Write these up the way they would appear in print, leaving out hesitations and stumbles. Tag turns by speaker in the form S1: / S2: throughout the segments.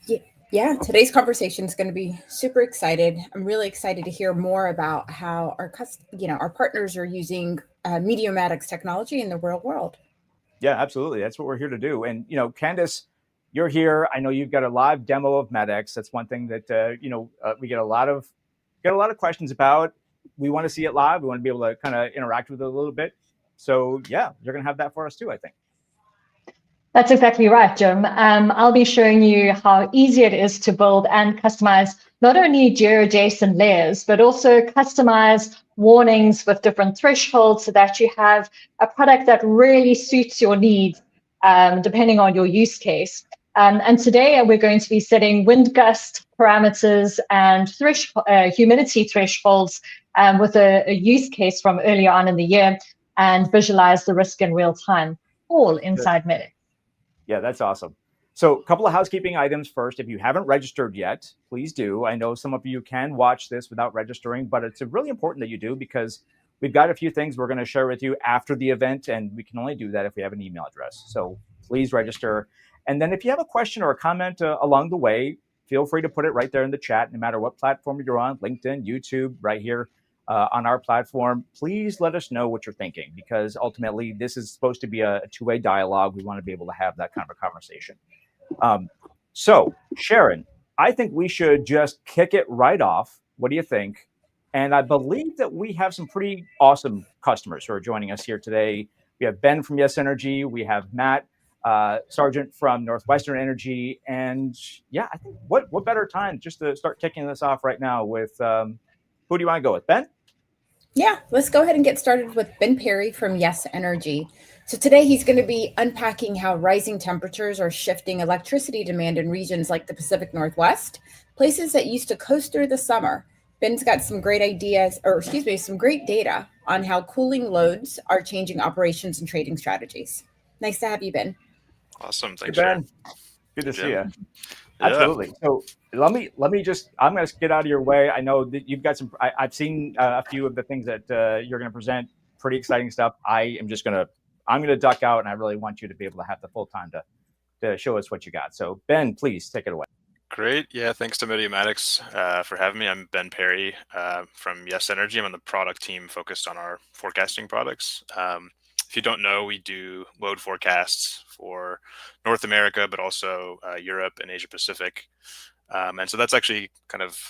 S1: Yeah, yeah, today's conversation is going to be super excited. I'm really excited to hear more about how our partners are using Meteomatics technology in the real world.
S2: Yeah, absolutely. That's what we're here to do. And Candace, you're here. I know you've got a live demo of MEDX. That's one thing that we get a lot of questions about. We want to see it live. We want to be able to kind of interact with it a little bit. So yeah, you're going to have that for us too, I think.
S3: That's exactly right, Jim. I'll be showing you how easy it is to build and customize not only GeoJSON layers, but also customize warnings with different thresholds so that you have a product that really suits your needs, depending on your use case. And today we're going to be setting wind gust parameters and humidity thresholds with a use case from earlier on in the year and visualize the risk in real time, all inside Medic.
S2: Yeah, that's awesome. So a couple of housekeeping items first. If you haven't registered yet, please do. I know some of you can watch this without registering, but it's really important that you do because we've got a few things we're going to share with you after the event, and we can only do that if we have an email address. So please register. And then if you have a question or a comment along the way, feel free to put it right there in the chat, no matter what platform you're on, LinkedIn, YouTube, right here on our platform. Please let us know what you're thinking, because ultimately this is supposed to be a two-way dialogue. We want to be able to have that kind of a conversation. So Sharon, I think we should just kick it right off. What do you think? And I believe that we have some pretty awesome customers who are joining us here today. We have Ben from Yes Energy. We have Matt Sargent from NorthWestern Energy. And yeah, I think what better time just to start kicking this off right now with who do you want to go with? Ben?
S1: Yeah, let's go ahead and get started with Ben Perry from Yes Energy. So today he's going to be unpacking how rising temperatures are shifting electricity demand in regions like the Pacific Northwest, places that used to coast through the summer. Ben's got some great ideas, or excuse me, some great data on how cooling loads are changing operations and trading strategies. Nice to have you, Ben.
S4: Awesome.
S2: Hey,
S4: Thanks, Sharon.
S2: Ben. Good to
S4: Hey,
S2: see
S4: Jim.
S2: you.
S4: Yeah.
S2: Absolutely. So let me just, I'm going to get out of your way. I know that you've got some, I've seen a few of the things that you're going to present, pretty exciting stuff. I'm going to duck out, and I really want you to be able to have the full time to show us what you got. So Ben, please take it away.
S4: Great. Yeah. Thanks to Meteomatics for having me. I'm Ben Perry from Yes Energy. I'm on the product team focused on our forecasting products. If you don't know, we do load forecasts for North America, but also Europe and Asia Pacific. And so that's actually kind of,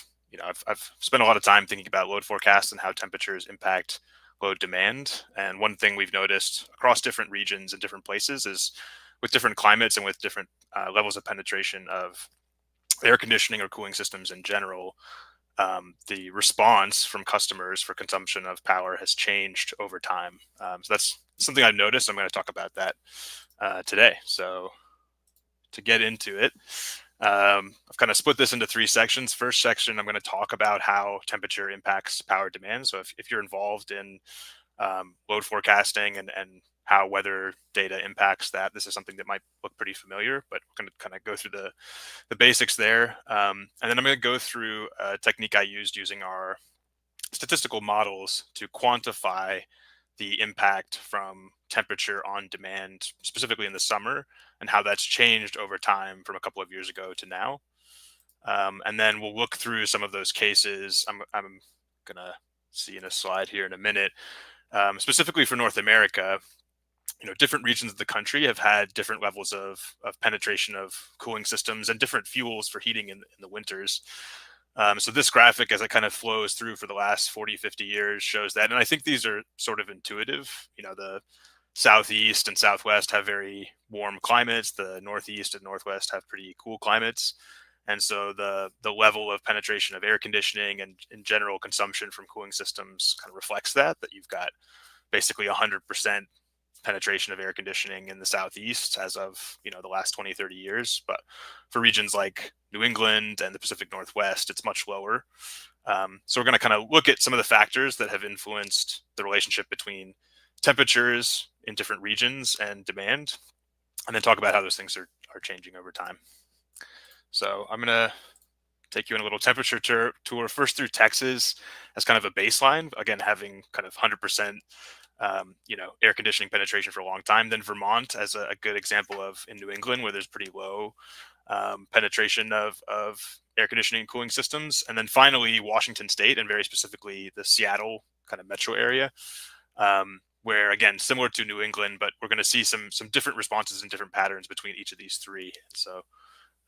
S4: I've spent a lot of time thinking about load forecasts and how temperatures impact load demand. And one thing we've noticed across different regions and different places is with different climates and with different levels of penetration of air conditioning or cooling systems in general, the response from customers for consumption of power has changed over time. So that's something I've noticed. I'm going to talk about that today. So to get into it, I've kind of split this into three sections. First section, I'm going to talk about how temperature impacts power demand. So if you're involved in load forecasting and how weather data impacts that, this is something that might look pretty familiar, but we're going to kind of go through the basics there. And then I'm going to go through a technique I used using our statistical models to quantify the impact from temperature on demand, specifically in the summer, and how that's changed over time from a couple of years ago to now. And then we'll look through some of those cases. I'm going to see in a slide here in a minute. Specifically for North America, different regions of the country have had different levels of penetration of cooling systems and different fuels for heating in the winters. So this graphic, as it kind of flows through for the last 40, 50 years, shows that. And I think these are sort of intuitive. The Southeast and Southwest have very warm climates. The Northeast and Northwest have pretty cool climates. And so the level of penetration of air conditioning and in general consumption from cooling systems kind of reflects that you've got basically 100% penetration of air conditioning in the Southeast as of, the last 20, 30 years. But for regions like New England and the Pacific Northwest, it's much lower. So we're going to kind of look at some of the factors that have influenced the relationship between temperatures in different regions and demand, and then talk about how those things are changing over time. So I'm going to take you on a little temperature tour first through Texas as kind of a baseline, again, having kind of 100% air conditioning penetration for a long time. Then Vermont as a good example of in New England, where there's pretty low penetration of air conditioning and cooling systems. And then finally, Washington State, and very specifically the Seattle kind of metro area, where, again, similar to New England, but we're going to see some different responses and different patterns between each of these three. So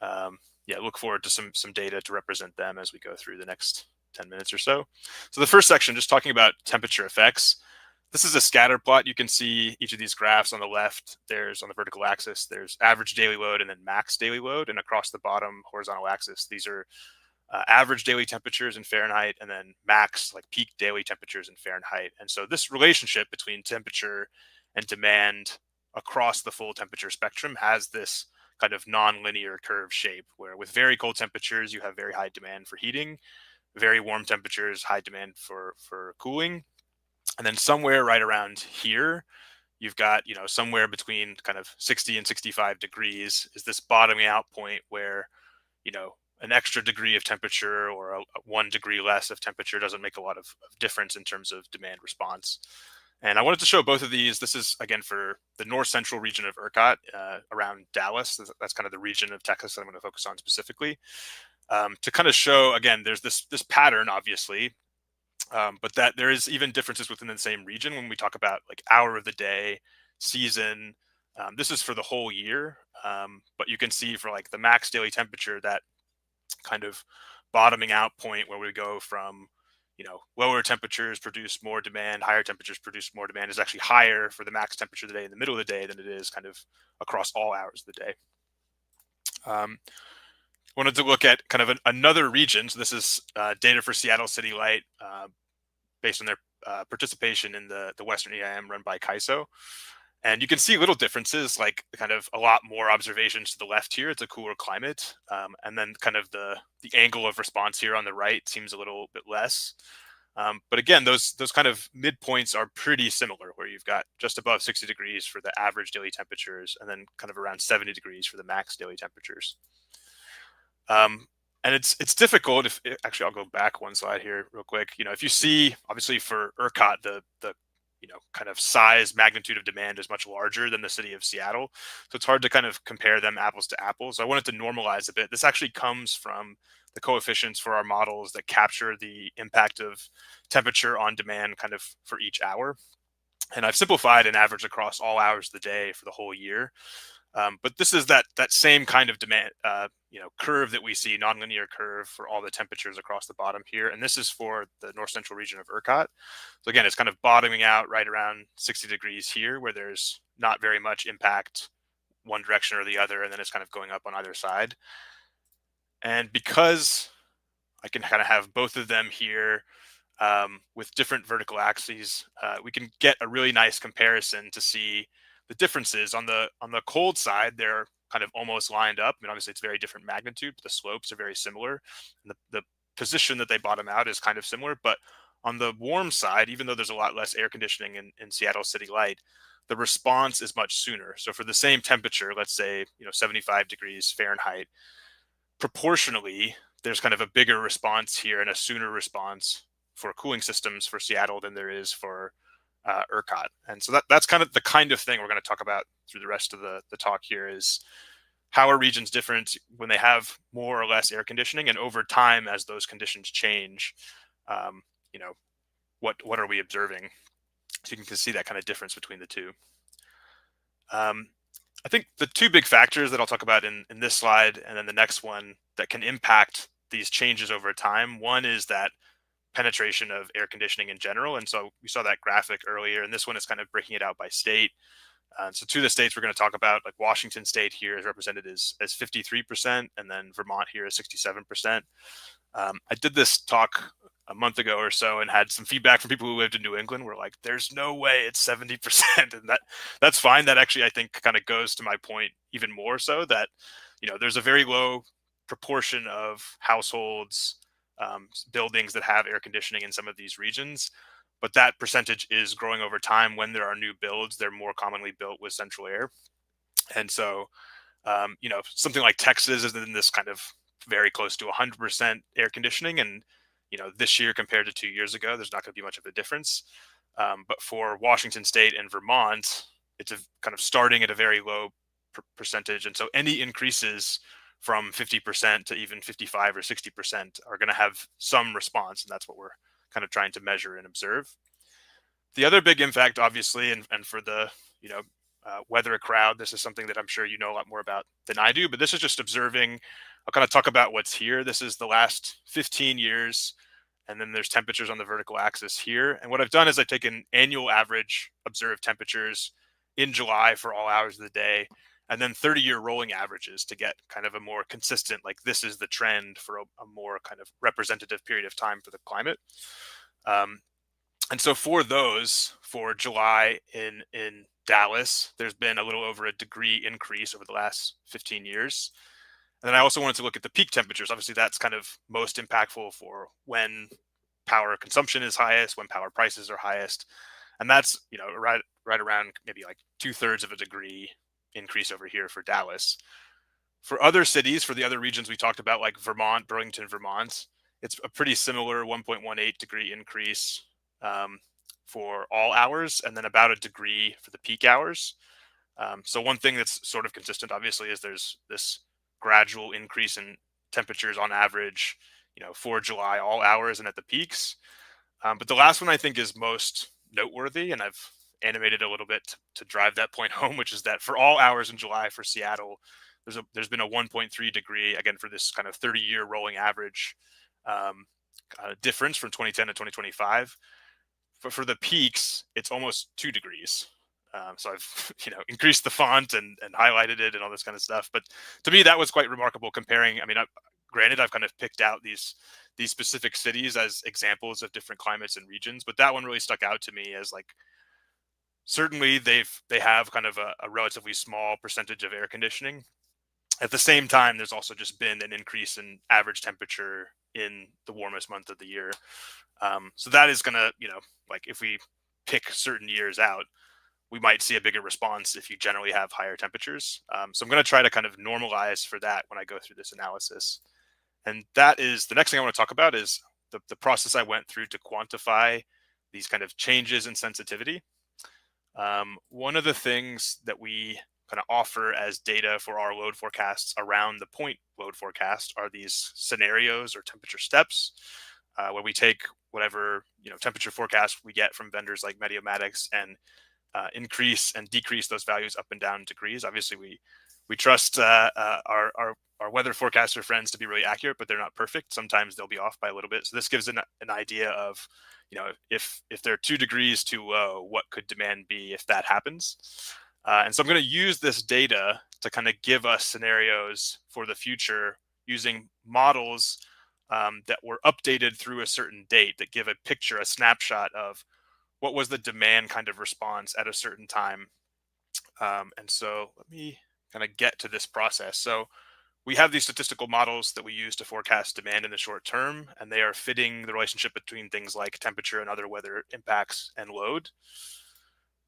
S4: yeah, look forward to some data to represent them as we go through the next 10 minutes or so. So the first section, just talking about temperature effects. This is a scatter plot. You can see each of these graphs on the left. There's, on the vertical axis, there's average daily load and then max daily load. And across the bottom horizontal axis, these are average daily temperatures in Fahrenheit, and then max, like peak daily temperatures in Fahrenheit. And so this relationship between temperature and demand across the full temperature spectrum has this kind of non-linear curve shape, where with very cold temperatures, you have very high demand for heating, very warm temperatures, high demand for cooling. And then somewhere right around here, you've got, somewhere between kind of 60 and 65 degrees is this bottoming out point where, an extra degree of temperature or a 1 degree less of temperature doesn't make a lot of difference in terms of demand response. And I wanted to show both of these. This is, again, for the north central region of ERCOT around Dallas. That's kind of the region of Texas that I'm going to focus on specifically, to kind of show, again, there's this pattern, obviously, but that there is even differences within the same region when we talk about like hour of the day, season. This is for the whole year, but you can see for like the max daily temperature, that kind of bottoming out point where we go from, lower temperatures produce more demand, higher temperatures produce more demand, is actually higher for the max temperature of the day in the middle of the day than it is kind of across all hours of the day. Wanted to look at kind of another region. So this is data for Seattle City Light based on their participation in the Western EIM run by CAISO. And you can see little differences, like kind of a lot more observations to the left here. It's a cooler climate. And then kind of the angle of response here on the right seems a little bit less. But again, those kind of midpoints are pretty similar, where you've got just above 60 degrees for the average daily temperatures, and then kind of around 70 degrees for the max daily temperatures. And it's difficult if, actually, I'll go back one slide here real quick. If you see, obviously for ERCOT, the kind of size magnitude of demand is much larger than the city of Seattle. So it's hard to kind of compare them apples to apples. So I wanted to normalize a bit. This actually comes from the coefficients for our models that capture the impact of temperature on demand kind of for each hour. And I've simplified an average across all hours of the day for the whole year. But this is that same kind of demand, curve that we see, nonlinear curve for all the temperatures across the bottom here. And this is for the north central region of ERCOT. So again, it's kind of bottoming out right around 60 degrees here, where there's not very much impact one direction or the other, and then it's kind of going up on either side. And because I can kind of have both of them here with different vertical axes, we can get a really nice comparison to see the differences. On the cold side, they're kind of almost lined up. I mean, obviously it's very different magnitude, but the slopes are very similar. And the position that they bottom out is kind of similar. But on the warm side, even though there's a lot less air conditioning in Seattle City Light, the response is much sooner. So for the same temperature, let's say 75 degrees Fahrenheit, proportionally, there's kind of a bigger response here and a sooner response for cooling systems for Seattle than there is for ERCOT. And so that's kind of the kind of thing we're going to talk about through the rest of the talk here, is how are regions different when they have more or less air conditioning, and over time, as those conditions change, what are we observing? So you can see that kind of difference between the two. I think the two big factors that I'll talk about in this slide and then the next one that can impact these changes over time, one is that penetration of air conditioning in general. And so we saw that graphic earlier, and this one is kind of breaking it out by state. So two of the states we're going to talk about, like Washington State here is represented as 53%, and then Vermont here is 67%. I did this talk a month ago or so and had some feedback from people who lived in New England. Were like, there's no way it's 70%. And that's fine. That actually, I think, kind of goes to my point even more so, that, there's a very low proportion of households, buildings that have air conditioning in some of these regions, but that percentage is growing over time. When there are new builds, they're more commonly built with central air. And so, something like Texas is in this kind of very close to 100% air conditioning. And, this year compared to 2 years ago, there's not going to be much of a difference. But for Washington State and Vermont, it's kind of starting at a very low percentage. And so any increases from 50% to even 55 or 60% are going to have some response, and that's what we're kind of trying to measure and observe. The other big impact, obviously, and for the weather crowd, this is something that I'm sure you know a lot more about than I do, but this is just observing. I'll kind of talk about what's here. This is the last 15 years, and then there's temperatures on the vertical axis here. And what I've done is I've taken annual average observed temperatures in July for all hours of the day, and then 30-year rolling averages to get kind of a more consistent, like this is the trend for a more kind of representative period of time for the climate. And so for those, for July in Dallas, there's been a little over a degree increase over the last 15 years. And then I also wanted to look at the peak temperatures. Obviously, that's kind of most impactful for when power consumption is highest, when power prices are highest. And that's, right around maybe like 2/3 of a degree increase over here for Dallas. For other cities, for the other regions we talked about, like Vermont, Burlington, Vermont, it's a pretty similar 1.18 degree increase for all hours, and then about a degree for the peak hours. So one thing that's sort of consistent, obviously, is there's this gradual increase in temperatures on average, for July, all hours and at the peaks. But the last one I think is most noteworthy, and I've animated a little bit to drive that point home, which is that for all hours in July for Seattle, there's been a 1.3 degree, again, for this kind of 30-year rolling average difference from 2010 to 2025. But for the peaks, it's almost 2 degrees. So I've increased the font and highlighted it and all this kind of stuff. But to me, that was quite remarkable comparing. I mean, granted, I've kind of picked out these specific cities as examples of different climates and regions, but that one really stuck out to me as, like, certainly they have kind of a relatively small percentage of air conditioning. At the same time, there's also just been an increase in average temperature in the warmest month of the year. So that is going to, like, if we pick certain years out, we might see a bigger response if you generally have higher temperatures. So I'm going to try to kind of normalize for that when I go through this analysis. And that is the next thing I want to talk about, is the process I went through to quantify these kind of changes in sensitivity. One of the things that we kind of offer as data for our load forecasts around the point load forecast are these scenarios or temperature steps, where we take whatever temperature forecast we get from vendors like Meteomatics and increase and decrease those values up and down degrees. Obviously, we trust our weather forecaster friends to be really accurate, but they're not perfect. Sometimes they'll be off by a little bit. So this gives an idea of, if they're 2 degrees too low, what could demand be if that happens. And so I'm going to use this data to kind of give us scenarios for the future using models that were updated through a certain date that give a picture, a snapshot of what was the demand kind of response at a certain time. And so let me kind of get to this process. So we have these statistical models that we use to forecast demand in the short term, and they are fitting the relationship between things like temperature and other weather impacts and load.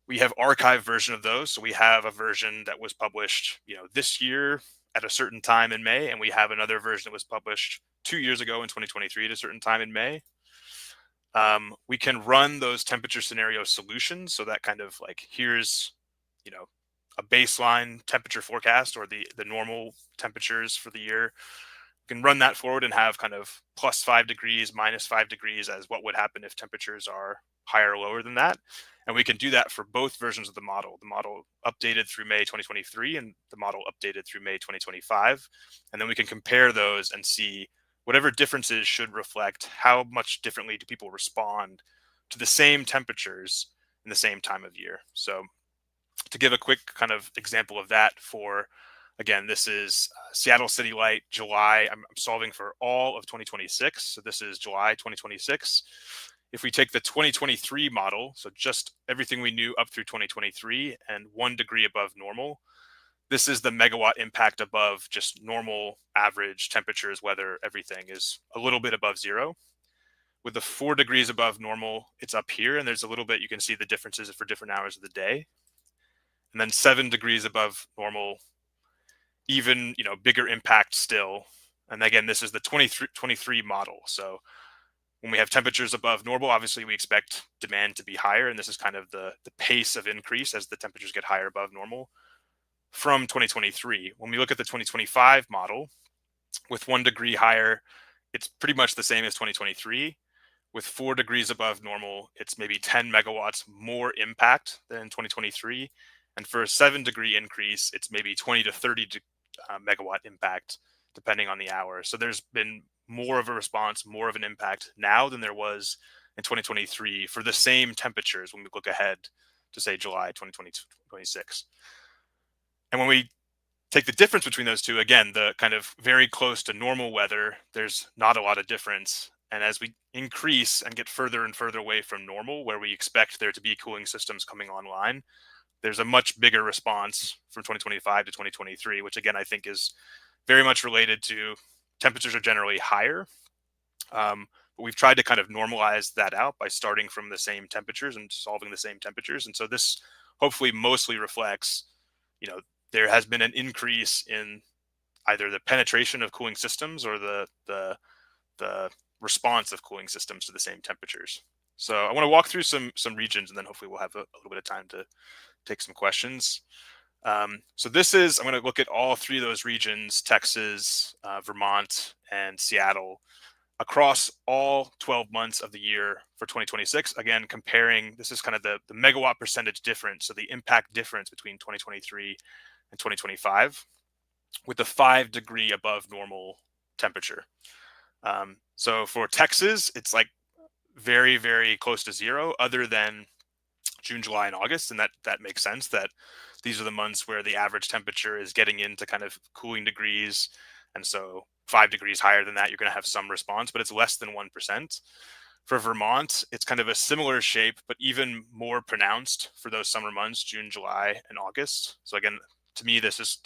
S4: We have archived version of those. So we have a version that was published, this year at a certain time in May, and we have another version that was published 2 years ago in 2023 at a certain time in May. We can run those temperature scenario solutions. So that kind of, like, here's, a baseline temperature forecast, or the normal temperatures for the year. We can run that forward and have kind of +5 degrees, -5 degrees as what would happen if temperatures are higher or lower than that. And we can do that for both versions of the model updated through May 2023 and the model updated through May 2025. And then we can compare those and see whatever differences should reflect how much differently do people respond to the same temperatures in the same time of year. So to give a quick kind of example of that, again, this is Seattle City Light July. I'm solving for all of 2026. So this is July 2026. If we take the 2023 model, so just everything we knew up through 2023 and 1 degree above normal, this is the megawatt impact above just normal average temperatures, weather, everything is a little bit above zero. With the 4 degrees above normal, it's up here, and there's a little bit, you can see the differences for different hours of the day. And then 7 degrees above normal, even, bigger impact still. And again, this is the 23 model. So when we have temperatures above normal, obviously we expect demand to be higher. And this is kind of the pace of increase as the temperatures get higher above normal from 2023. When we look at the 2025 model, With 1 degree higher, it's pretty much the same as 2023. With 4 degrees above normal, it's maybe 10 megawatts more impact than 2023. And for a 7-degree increase, it's maybe 20 to 30 megawatt impact, depending on the hour. So there's been more of a response, more of an impact now than there was in 2023 for the same temperatures when we look ahead to, say, July 2026. And when we take the difference between those two, again, the kind of very close to normal weather, there's not a lot of difference. And as we increase and get further and further away from normal, where we expect there to be cooling systems coming online, there's a much bigger response from 2025 to 2023, which again, I think is very much related to temperatures are generally higher. But we've tried to kind of normalize that out by starting from the same temperatures and solving the same temperatures. And so this hopefully mostly reflects, there has been an increase in either the penetration of cooling systems or the response of cooling systems to the same temperatures. So I want to walk through some regions, and then hopefully we'll have a little bit of time to take some questions. So I'm going to look at all 3 of those regions, Texas, Vermont, and Seattle, across all 12 months of the year for 2026. Again, comparing, this is kind of the megawatt percentage difference, so the impact difference between 2023 and 2025, with the 5-degree above normal temperature. So for Texas, it's like very, very close to zero, other than June, July, and August. And that makes sense that these are the months where the average temperature is getting into kind of cooling degrees. And so 5 degrees higher than that, you're going to have some response, but it's less than 1%. For Vermont, it's kind of a similar shape, but even more pronounced for those summer months, June, July, and August. So again, to me, this is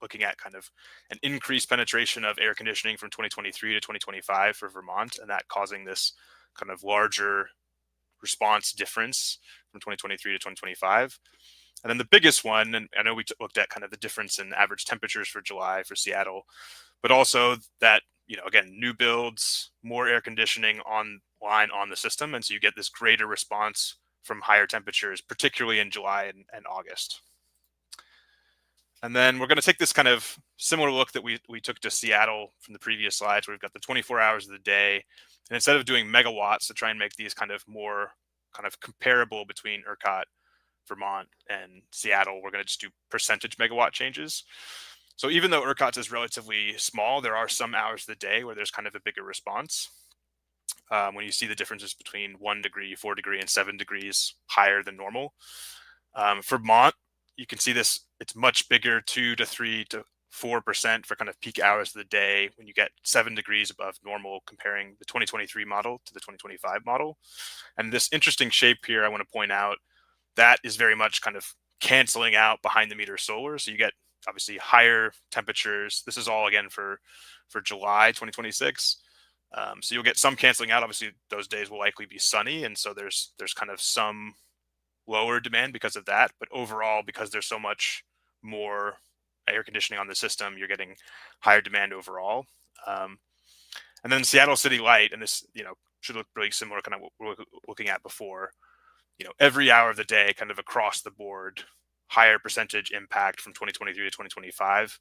S4: looking at kind of an increased penetration of air conditioning from 2023 to 2025 for Vermont, and that causing this kind of larger response difference from 2023 to 2025. And then the biggest one, and I know we looked at kind of the difference in average temperatures for July for Seattle, but also that, again, new builds, more air conditioning online on the system. And so you get this greater response from higher temperatures, particularly in July and August. And then we're going to take this kind of similar look that we took to Seattle from the previous slides, where we've got the 24 hours of the day. And instead of doing megawatts to try and make these kind of more kind of comparable between ERCOT, Vermont, and Seattle, we're going to just do percentage megawatt changes. So even though ERCOT is relatively small, there are some hours of the day where there's kind of a bigger response. When you see the differences between 1 degree, 4 degree, and 7 degrees higher than normal. For Vermont, you can see this, it's much bigger, 2 to 3 to 4% for kind of peak hours of the day when you get 7 degrees above normal, comparing the 2023 model to the 2025 model. And this interesting shape here, I want to point out, that is very much kind of canceling out behind the meter solar. So you get obviously higher temperatures. This is all again for July 2026. So you'll get some canceling out. Obviously those days will likely be sunny. And so there's kind of some lower demand because of that. But overall, because there's so much more air conditioning on the system, you're getting higher demand overall. And then Seattle City Light, and this, should look really similar kind of what we're looking at before. Every hour of the day, kind of across the board, higher percentage impact from 2023 to 2025.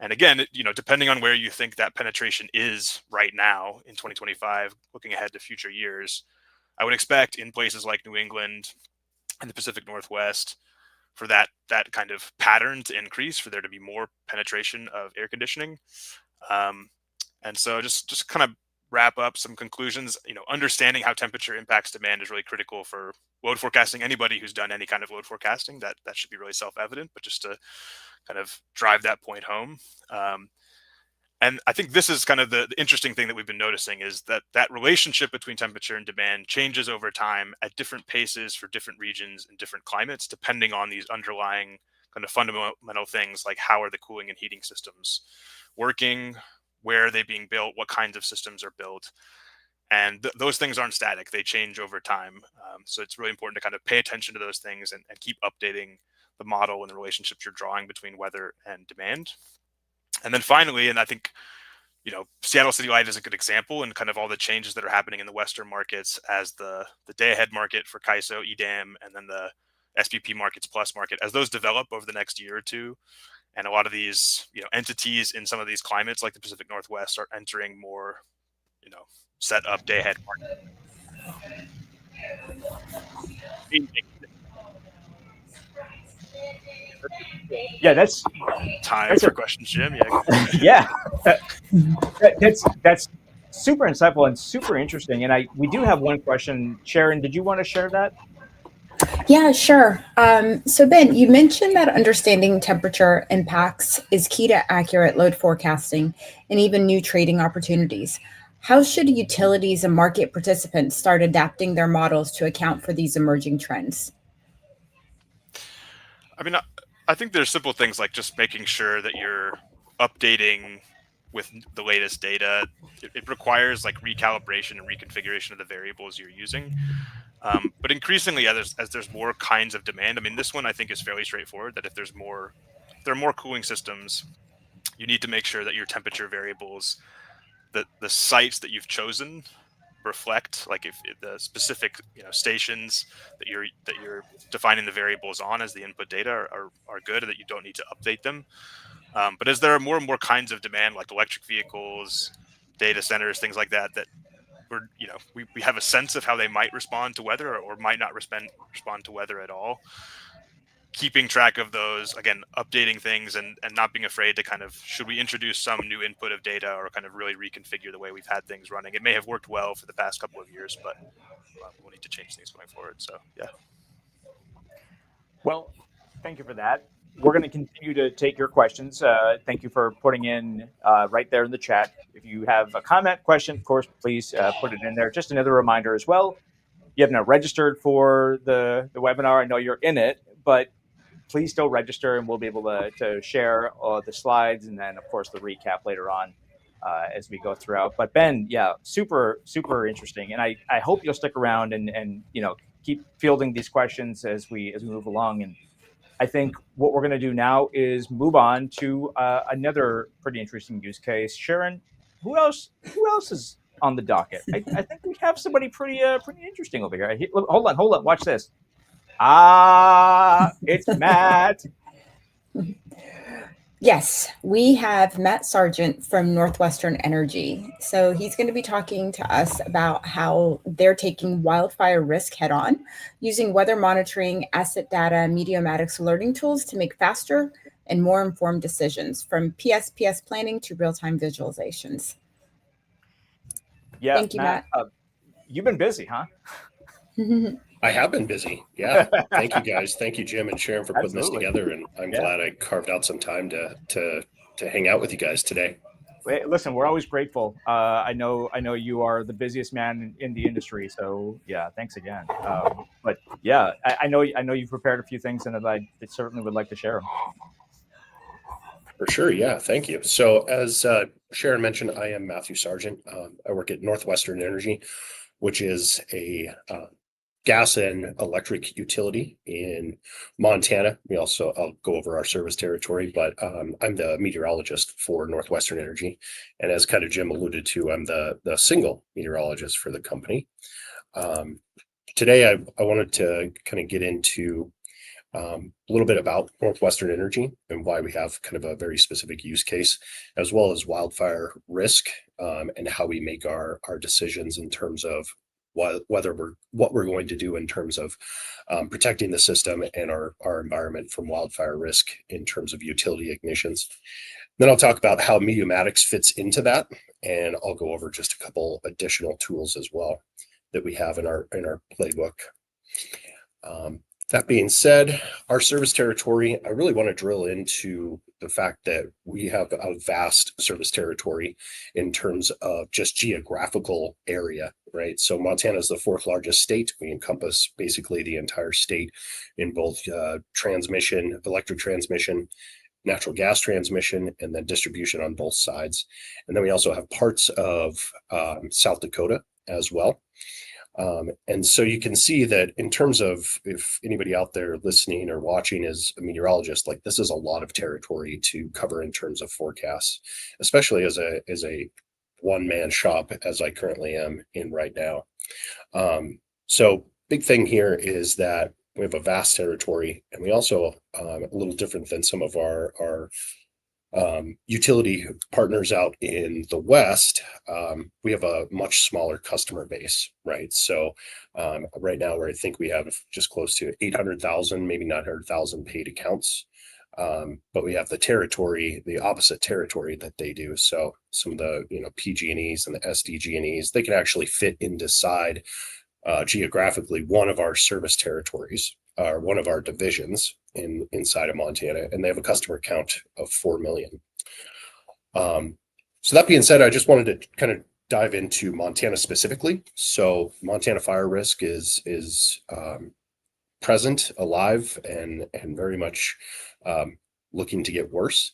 S4: And again, depending on where you think that penetration is right now in 2025, looking ahead to future years, I would expect in places like New England and the Pacific Northwest for that kind of pattern to increase, for there to be more penetration of air conditioning. And so just kind of wrap up some conclusions. Understanding how temperature impacts demand is really critical for load forecasting. Anybody who's done any kind of load forecasting, that should be really self-evident, but just to kind of drive that point home. And I think this is kind of the interesting thing that we've been noticing, is that relationship between temperature and demand changes over time at different paces for different regions and different climates, depending on these underlying kind of fundamental things like how are the cooling and heating systems working, where are they being built, what kinds of systems are built. And those things aren't static, they change over time. So it's really important to kind of pay attention to those things and keep updating the model and the relationships you're drawing between weather and demand. And then finally, and I think, Seattle City Light is a good example, and kind of all the changes that are happening in the Western markets as the day ahead market for CAISO, EDAM, and then the SPP markets plus market, as those develop over the next year or two, And a lot of these, entities in some of these climates, like the Pacific Northwest, are entering more, set up day ahead market.
S2: Yeah, that's
S4: for questions, Jim.
S2: Yeah, that's super insightful and super interesting. And we do have one question. Sharon, did you want to share that?
S1: Yeah, sure. So Ben, you mentioned that understanding temperature impacts is key to accurate load forecasting and even new trading opportunities. How should utilities and market participants start adapting their models to account for these emerging trends?
S4: I mean, I think there's simple things like just making sure that you're updating with the latest data. It requires like recalibration and reconfiguration of the variables you're using. But increasingly, as there's more kinds of demand, I mean, this one I think is fairly straightforward, that if there are more cooling systems, you need to make sure that your temperature variables, the sites that you've chosen reflect, like if the specific stations that you're defining the variables on as the input data are good, and that you don't need to update them. But as there are more and more kinds of demand, like electric vehicles, data centers, things like that, we have a sense of how they might respond to weather, or might not respond to weather at all. Keeping track of those, again, updating things, and not being afraid to kind of, should we introduce some new input of data or kind of really reconfigure the way we've had things running? It may have worked well for the past couple of years, but we'll need to change things going forward. So, yeah.
S2: Well, thank you for that. We're going to continue to take your questions. Thank you for putting in right there in the chat. If you have a comment, question, of course, please put it in there. Just another reminder as well, you have not registered for the webinar. I know you're in it, but please still register, and we'll be able to share the slides and then, of course, the recap later on as we go throughout. But Ben, yeah, super, super interesting. And I hope you'll stick around and keep fielding these questions as we move along. And I think what we're going to do now is move on to another pretty interesting use case. Sharon, who else is on the docket? I think we have somebody pretty interesting over here. Hold on, watch this. It's Matt.
S1: Yes, we have Matt Sargent from NorthWestern Energy. So he's going to be talking to us about how they're taking wildfire risk head on, using weather monitoring, asset data, Meteomatics alerting tools to make faster and more informed decisions, from PSPS planning to real-time visualizations.
S2: Yeah,
S1: thank you, Matt.
S2: You've been busy, huh?
S5: I have been busy. Yeah. Thank you, guys. Thank you, Jim and Sharon, for putting this together. And I'm glad I carved out some time to hang out with you guys today.
S2: Listen, we're always grateful. I know you are the busiest man in the industry. So yeah, thanks again. But yeah, I know you've prepared a few things, and I certainly would like to share them.
S5: For sure. Yeah. Thank you. So as Sharon mentioned, I am Matthew Sargent. I work at NorthWestern Energy, which is a gas and electric utility in Montana. I'll go over our service territory, but I'm the meteorologist for NorthWestern Energy. And as kind of Jim alluded to, I'm the single meteorologist for the company. Today, I wanted to kind of get into a little bit about NorthWestern Energy and why we have kind of a very specific use case, as well as wildfire risk, and how we make our decisions in terms of what we're going to do in terms of protecting the system and our environment from wildfire risk in terms of utility ignitions. Then I'll talk about how Meteomatics fits into that, and I'll go over just a couple additional tools as well that we have in our playbook. That being said, our service territory, I really want to drill into the fact that we have a vast service territory in terms of just geographical area, right? So Montana is the 4th largest state. We encompass basically the entire state in both transmission, electric transmission, natural gas transmission, and then distribution on both sides. And then we also have parts of South Dakota as well. And so you can see that in terms of, if anybody out there listening or watching is a meteorologist, like this is a lot of territory to cover in terms of forecasts, especially as a one-man shop as I currently am in right now. So big thing here is that we have a vast territory, and we also, a little different than some of our utility partners out in the West, we have a much smaller customer base, right? So right now, where I think we have just close to 800,000, maybe 900,000 paid accounts. But we have the territory, the opposite territory that they do. So some of the PG&Es and the SDG&Es, they can actually fit inside geographically one of our service territories, or one of our divisions inside of Montana, and they have a customer count of 4 million. So that being said, I just wanted to kind of dive into Montana specifically. So Montana fire risk is present, alive, and very much looking to get worse.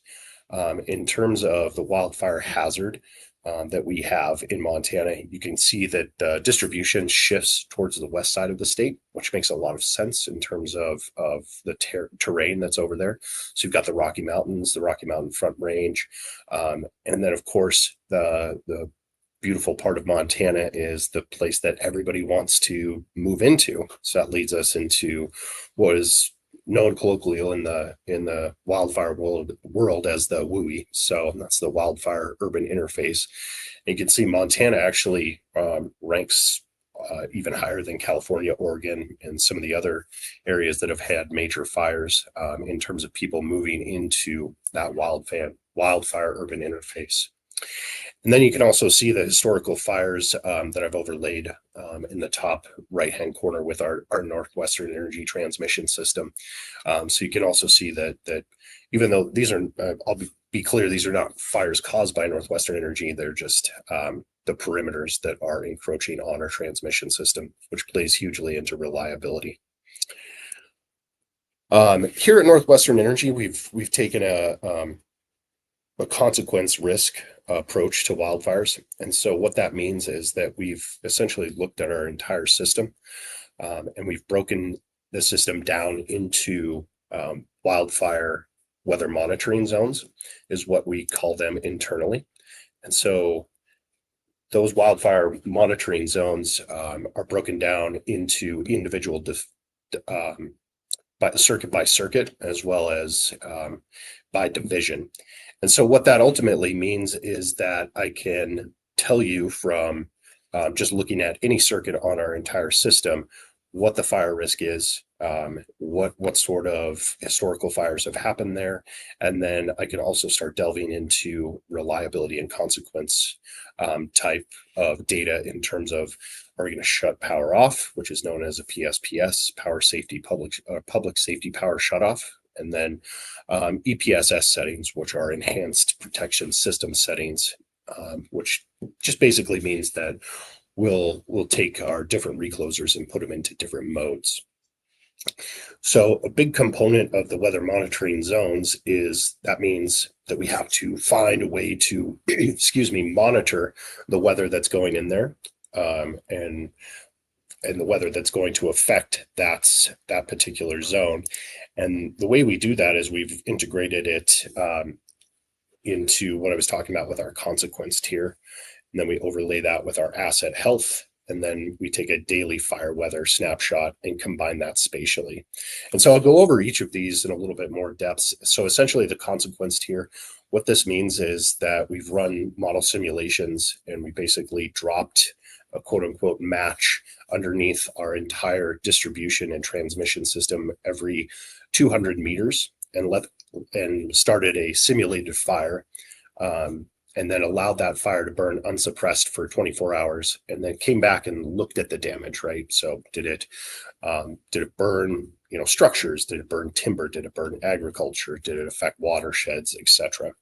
S5: In terms of the wildfire hazard that we have in Montana, you can see that the distribution shifts towards the west side of the state, which makes a lot of sense in terms of the terrain that's over there. So you've got the Rocky Mountains, the Rocky Mountain Front Range, and then of course the beautiful part of Montana is the place that everybody wants to move into. So that leads us into what is known colloquially in the wildfire world as the WUI. So that's the wildfire urban interface. And you can see Montana actually ranks even higher than California, Oregon, and some of the other areas that have had major fires in terms of people moving into that wildfire urban interface. And then you can also see the historical fires that I've overlaid in the top right-hand corner with our NorthWestern Energy transmission system. So you can also see that even though these are, I'll be clear, these are not fires caused by NorthWestern Energy, they're just the perimeters that are encroaching on our transmission system, which plays hugely into reliability. Here at NorthWestern Energy, we've taken a consequence risk approach to wildfires. And so what that means is that we've essentially looked at our entire system and we've broken the system down into wildfire weather monitoring zones, is what we call them internally. And so those wildfire monitoring zones are broken down into individual circuit by circuit, as well as by division. And so what that ultimately means is that I can tell you from just looking at any circuit on our entire system what the fire risk is, what sort of historical fires have happened there, and then I can also start delving into reliability and consequence type of data in terms of, are we going to shut power off, which is known as a PSPS, public safety power shutoff, and then EPSS settings, which are enhanced protection system settings, which just basically means that we'll take our different reclosers and put them into different modes. So a big component of the weather monitoring zones is that means that we have to find a way to, monitor the weather that's going in there, and the weather that's going to affect that particular zone. And the way we do that is we've integrated it into what I was talking about with our consequence tier. And then we overlay that with our asset health. And then we take a daily fire weather snapshot and combine that spatially. And so I'll go over each of these in a little bit more depth. So essentially the consequence tier, what this means is that we've run model simulations and we basically dropped a quote unquote match underneath our entire distribution and transmission system every 200 meters and started a simulated fire, and then allowed that fire to burn unsuppressed for 24 hours, and then came back and looked at the damage, right? So did it burn, structures? Did it burn timber? Did it burn agriculture? Did it affect watersheds, etc.?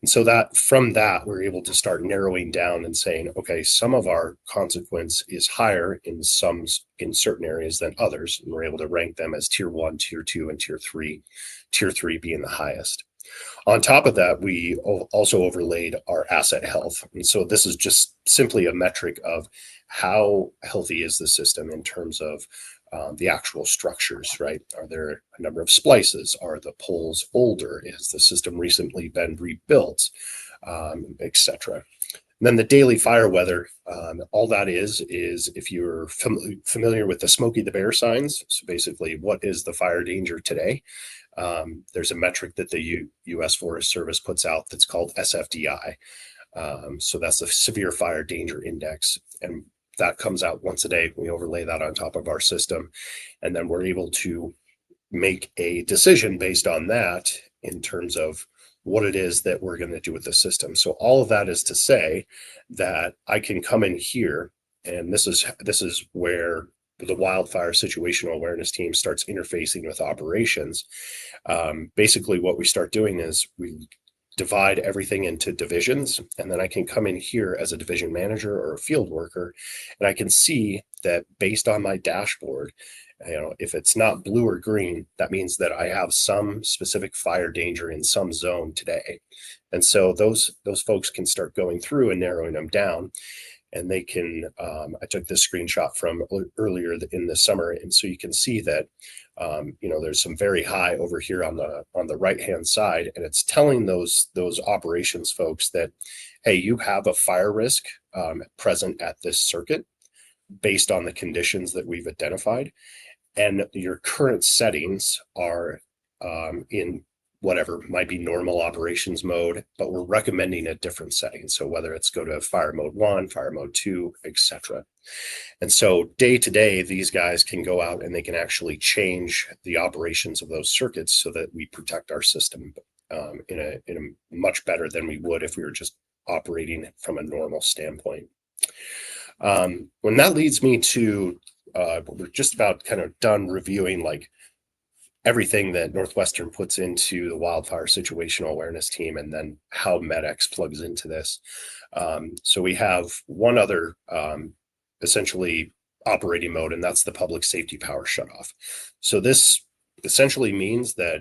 S5: And so that from that, we're able to start narrowing down and saying, okay, some of our consequence is higher in certain areas than others, and we're able to rank them as tier 1, tier 2, and tier 3, tier 3 being the highest. On top of that, we also overlaid our asset health. And so this is just simply a metric of how healthy is the system in terms of the actual structures, right? Are there a number of splices? Are the poles older? Has the system recently been rebuilt, etc.? then the daily fire weather, all that is if you're familiar with the Smokey the Bear signs, so basically what is the fire danger today? There's a metric that the U.S. Forest Service puts out that's called SFDI. So that's the Severe Fire Danger Index. And that comes out once a day. We overlay that on top of our system. And then we're able to make a decision based on that in terms of what it is that we're going to do with the system. So all of that is to say that I can come in here, and this is where the wildfire situational awareness team starts interfacing with operations. Basically, what we start doing is we divide everything into divisions, and then I can come in here as a division manager or a field worker, and I can see that based on my dashboard, if it's not blue or green, that means that I have some specific fire danger in some zone today. And so those folks can start going through and narrowing them down. And they can, I took this screenshot from earlier in the summer. And so you can see that, there's some very high over here on the right-hand side. And it's telling those operations folks that, hey, you have a fire risk present at this circuit based on the conditions that we've identified. And your current settings are in whatever might be normal operations mode, but we're recommending a different setting. So whether it's go to fire mode 1, fire mode 2, etc. And so day to day, these guys can go out and they can actually change the operations of those circuits so that we protect our system in a much better than we would if we were just operating from a normal standpoint. When that leads me to we're just about kind of done reviewing like everything that NorthWestern puts into the wildfire situational awareness team and then how MEDX plugs into this. So we have one other essentially operating mode, and that's the public safety power shutoff. So this essentially means that,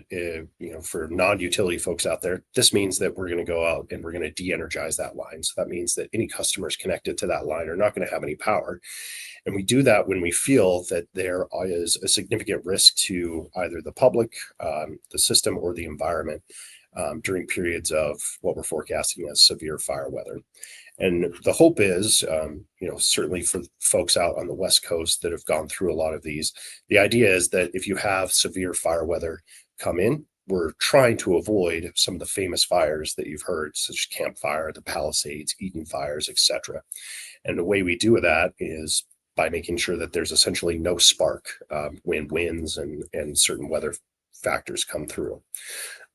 S5: for non-utility folks out there, this means that we're going to go out and we're going to de-energize that line. So that means that any customers connected to that line are not going to have any power. And we do that when we feel that there is a significant risk to either the public, the system, or the environment during periods of what we're forecasting as severe fire weather. And the hope is, certainly for folks out on the West Coast that have gone through a lot of these, the idea is that if you have severe fire weather come in, we're trying to avoid some of the famous fires that you've heard, such as Camp Fire, the Palisades, Eden fires, etc. And the way we do that is by making sure that there's essentially no spark when winds and certain weather factors come through.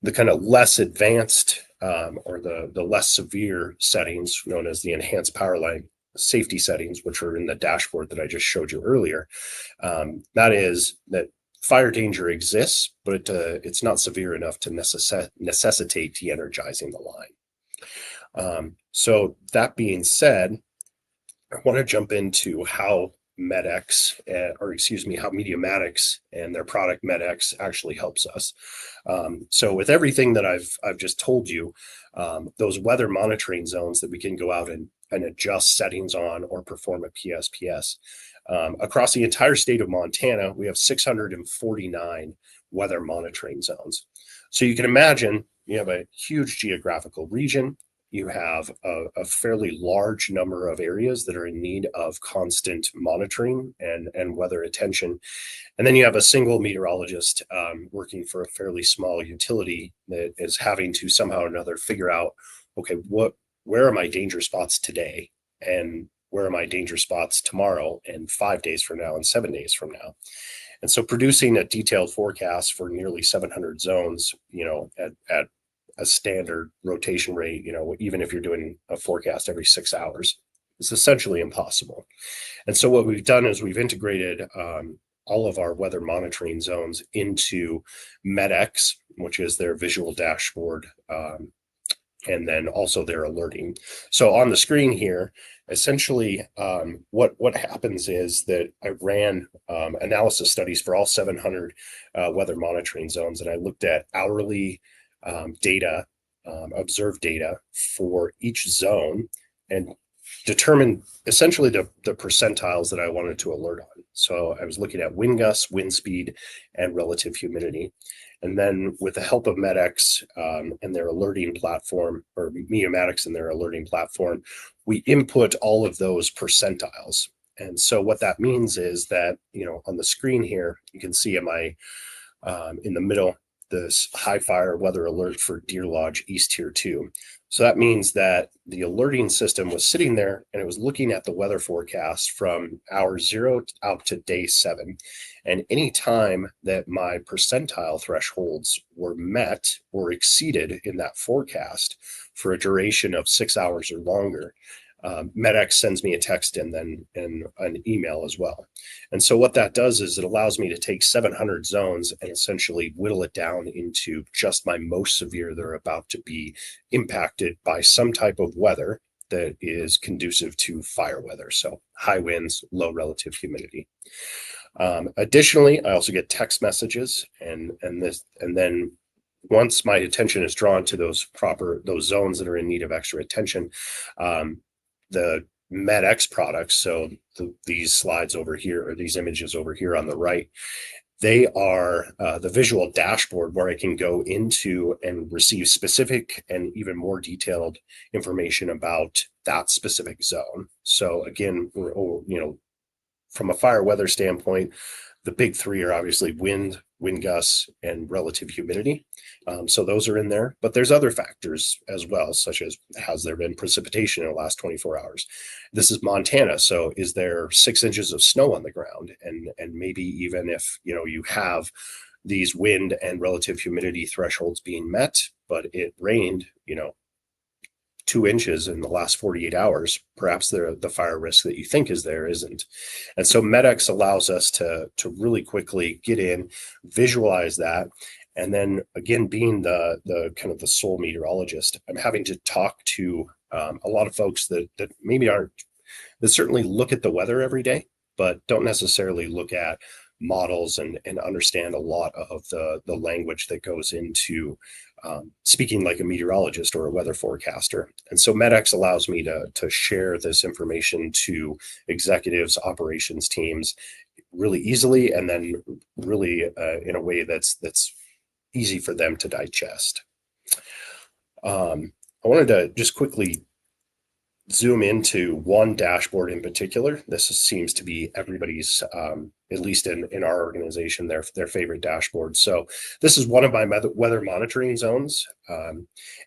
S5: The kind of less advanced or the less severe settings, known as the enhanced power line safety settings, which are in the dashboard that I just showed you earlier, that is that fire danger exists, but it's not severe enough to necessitate de-energizing the line. So that being said, I want to jump into how MEDX, how Meteomatics and their product MEDX actually helps us. So with everything that I've just told you, those weather monitoring zones that we can go out and adjust settings on or perform a PSPS. Across the entire state of Montana, we have 649 weather monitoring zones. So you can imagine you have a huge geographical region. You have a fairly large number of areas that are in need of constant monitoring and weather attention. And then you have a single meteorologist working for a fairly small utility that is having to somehow or another figure out, okay, where are my danger spots today? And where are my danger spots tomorrow and 5 days from now and 7 days from now? And so producing a detailed forecast for nearly 700 zones, at a standard rotation rate, even if you're doing a forecast every 6 hours, it's essentially impossible. And so what we've done is we've integrated all of our weather monitoring zones into MEDX, which is their visual dashboard, and then also their alerting. So on the screen here, essentially what happens is that I ran analysis studies for all 700 weather monitoring zones, and I looked at hourly data, observed data for each zone, and determined essentially the percentiles that I wanted to alert on. So I was looking at wind gusts, wind speed, and relative humidity. And then with the help of Medex and their alerting platform, or Meteomatics and their alerting platform, we input all of those percentiles. And so what that means is that, on the screen here, you can see in the middle, this high fire weather alert for Deer Lodge East Tier 2. So that means that the alerting system was sitting there and it was looking at the weather forecast from hour 0 out to day 7. And any time that my percentile thresholds were met or exceeded in that forecast for a duration of 6 hours or longer, Medex sends me a text and then an email as well. And so what that does is it allows me to take 700 zones and essentially whittle it down into just my most severe that are about to be impacted by some type of weather that is conducive to fire weather. So high winds, low relative humidity. Additionally, I also get text messages and then once my attention is drawn to those zones that are in need of extra attention, the Medex products, so these slides over here, or these images over here on the right, they are the visual dashboard where I can go into and receive specific and even more detailed information about that specific zone. So again, from a fire weather standpoint, the big three are obviously wind gusts, and relative humidity. So those are in there, but there's other factors as well, such as has there been precipitation in the last 24 hours? This is Montana, so is there 6 inches of snow on the ground? And maybe even if you have these wind and relative humidity thresholds being met, but it rained 2 inches in the last 48 hours, perhaps the fire risk that you think is there isn't. And so Medex allows us to really quickly get in, visualize that. And then again, being the kind of the sole meteorologist, I'm having to talk to a lot of folks that maybe that certainly look at the weather every day, but don't necessarily look at models and understand a lot of the language that goes into speaking like a meteorologist or a weather forecaster. And so Medex allows me to share this information to executives, operations teams really easily, and then really in a way that's easy for them to digest. I wanted to just quickly zoom into one dashboard in particular. This seems to be everybody's, at least in our organization, their favorite dashboard. So this is one of my weather monitoring zones.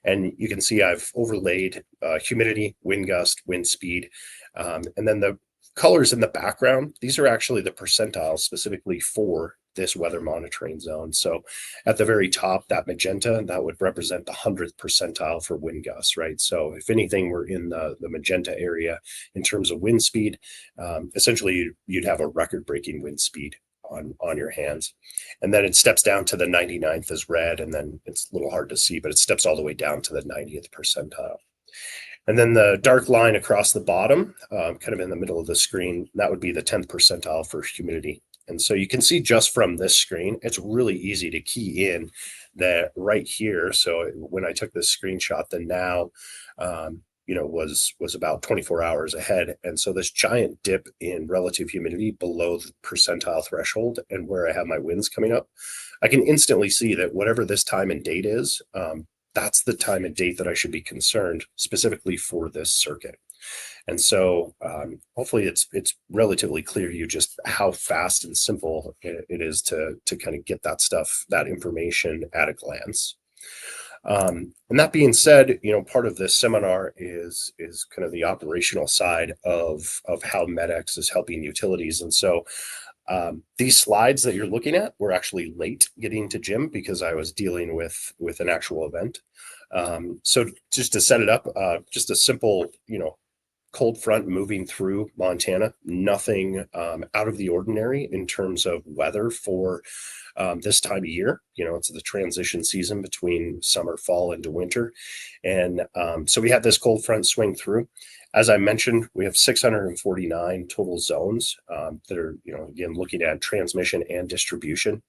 S5: And you can see I've overlaid humidity, wind gust, wind speed. And then the colors in the background, these are actually the percentiles specifically for this weather monitoring zone. So at the very top, that magenta, that would represent the 100th percentile for wind gusts, right? So if anything were in the magenta area in terms of wind speed, essentially you'd have a record-breaking wind speed on your hands. And then it steps down to the 99th as red, and then it's a little hard to see, but it steps all the way down to the 90th percentile. And then the dark line across the bottom, kind of in the middle of the screen, that would be the 10th percentile for humidity. And so you can see just from this screen, it's really easy to key in that right here. So when I took this screenshot, the now, was about 24 hours ahead. And so this giant dip in relative humidity below the percentile threshold and where I have my winds coming up, I can instantly see that whatever this time and date is, that's the time and date that I should be concerned specifically for this circuit. And so hopefully it's relatively clear to you just how fast and simple it is to kind of get that information at a glance. And that being said, part of this seminar is kind of the operational side of how Medex is helping utilities. And so these slides that you're looking at were actually late getting to Jim because I was dealing with an actual event. So just to set it up, just a simple, cold front moving through Montana, nothing out of the ordinary in terms of weather for this time of year. It's the transition season between summer, fall into winter. And so we had this cold front swing through. As I mentioned, we have 649 total zones that are, again, looking at transmission and distribution.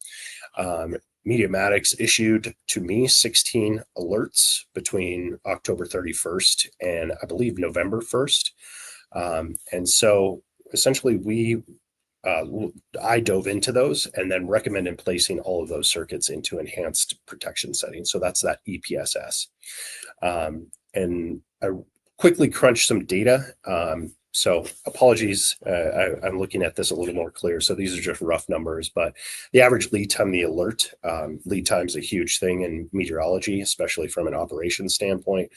S5: Meteomatics issued to me 16 alerts between October 31st and I believe November 1st. And so essentially we I dove into those and then recommended placing all of those circuits into enhanced protection settings. So that's that EPSS. And I quickly crunched some data. So apologies, I'm looking at this a little more clear. So these are just rough numbers, but the average lead time, the alert, lead time is a huge thing in meteorology, especially from an operations standpoint.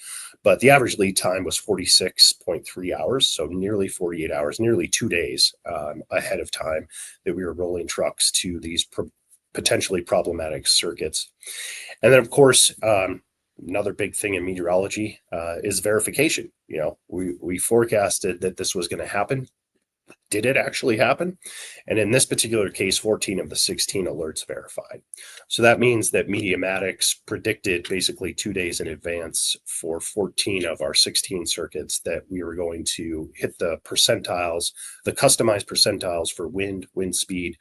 S5: But the average lead time was 46.3 hours, so nearly 48 hours, nearly 2 days ahead of time that we were rolling trucks to these potentially problematic circuits. And then, of course, another big thing in meteorology is verification. You know, we forecasted that this was going to happen. Did it actually happen? And in this particular case, 14 of the 16 alerts verified. So that means that Meteomatics predicted basically 2 days in advance for 14 of our 16 circuits that we were going to hit the percentiles, the customized percentiles for wind speed,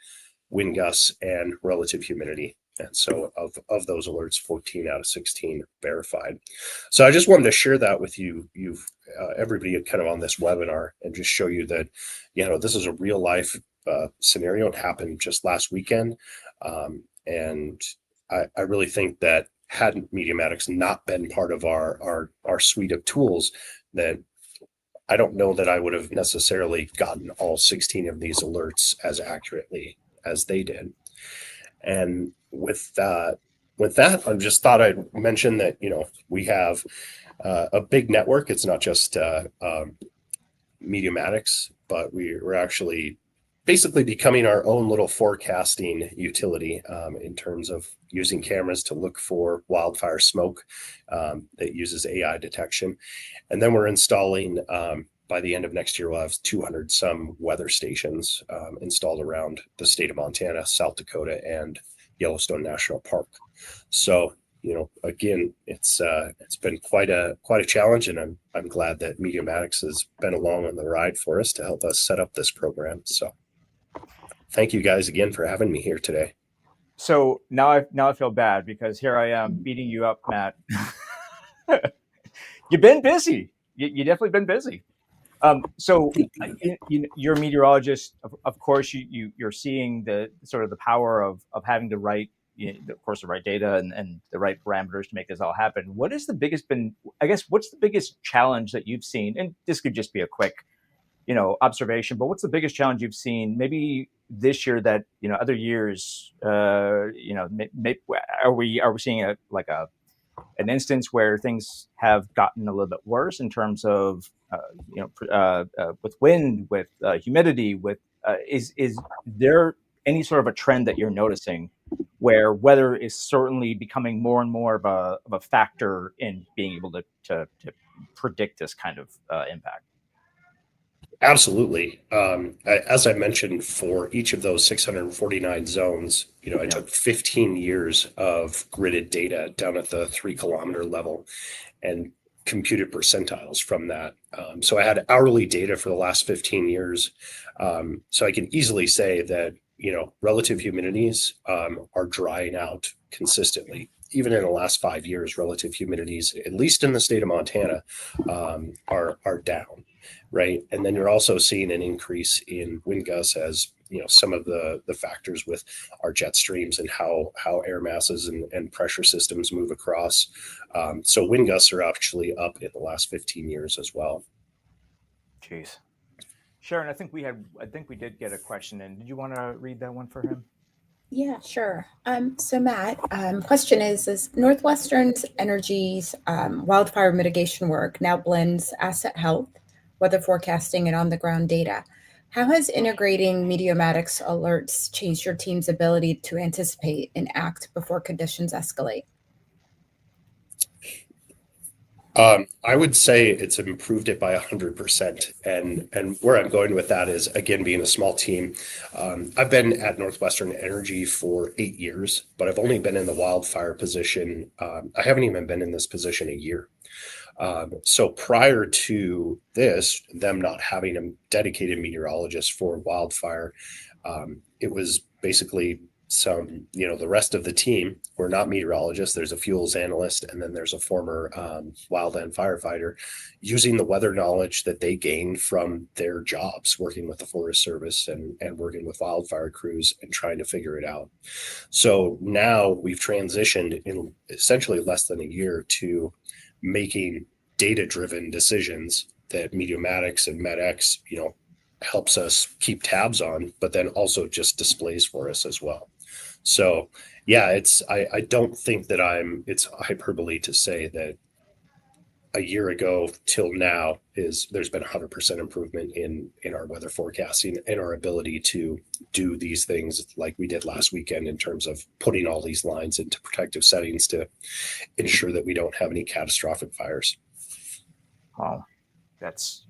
S5: wind gusts, and relative humidity. And so of those alerts, 14 out of 16 verified. So I just wanted to share that with you, everybody kind of on this webinar, and just show you that, you know, this is a real life scenario. It happened just last weekend. And I really think that had Meteomatics not been part of our suite of tools, that I don't know that I would have necessarily gotten all 16 of these alerts as accurately as they did. And with that, I just thought I'd mention that, you know, we have a big network. It's not just Meteomatics, but we're actually basically becoming our own little forecasting utility in terms of using cameras to look for wildfire smoke that uses AI detection. And then we're installing, by the end of next year, we'll have 200 some weather stations installed around the state of Montana, South Dakota, and Yellowstone National Park. So, you know, again, it's been quite a challenge, and I'm glad that Meteomatics has been along on the ride for us to help us set up this program. So, thank you guys again for having me here today.
S2: So now I feel bad because here I am beating you up, Matt. You've been busy. You definitely been busy. So you're a meteorologist, of course. You're seeing the sort of the power of having the right, of course, the right data and the right parameters to make this all happen. What's the biggest challenge that you've seen? And this could just be a quick, you know, observation, but what's the biggest challenge you've seen maybe this year that, you know, other years, you know, are we seeing an instance where things have gotten a little bit worse in terms of, with wind, with humidity, with is there any sort of a trend that you're noticing where weather is certainly becoming more and more of a factor in being able to predict this kind of impact?
S5: Absolutely. As I mentioned, for each of those 649 zones, you know, I took 15 years of gridded data down at the 3 kilometer level and computed percentiles from that. So I had hourly data for the last 15 years. So I can easily say that, you know, relative humidities are drying out consistently. Even in the last 5 years, relative humidities, at least in the state of Montana, are down. Right. And then you're also seeing an increase in wind gusts as, you know, some of the factors with our jet streams and how air masses and pressure systems move across. So wind gusts are actually up in the last 15 years as well.
S2: Jeez. Sharon, I think we did get a question in. Did you want to read that one for him?
S1: Yeah, sure. So Matt, question is NorthWestern Energy's wildfire mitigation work now blends asset health, weather forecasting, and on-the-ground data. How has integrating Meteomatics alerts changed your team's ability to anticipate and act before conditions escalate?
S5: I would say it's improved it by 100%. And where I'm going with that is, again, being a small team. I've been at NorthWestern Energy for 8 years, but I've only been in the wildfire position. I haven't even been in this position a year. So prior to this, them not having a dedicated meteorologist for wildfire, it was basically some, the rest of the team, we're not meteorologists. There's a fuels analyst, and then there's a former wildland firefighter, using the weather knowledge that they gained from their jobs working with the Forest Service and working with wildfire crews and trying to figure it out. So now we've transitioned in essentially less than a year to making data-driven decisions that Meteomatics and MedX, helps us keep tabs on, but then also just displays for us as well. So yeah, I don't think that it's hyperbole to say that a year ago till now there's been 100% improvement in our weather forecasting and our ability to do these things like we did last weekend in terms of putting all these lines into protective settings to ensure that we don't have any catastrophic fires.
S2: Wow, that's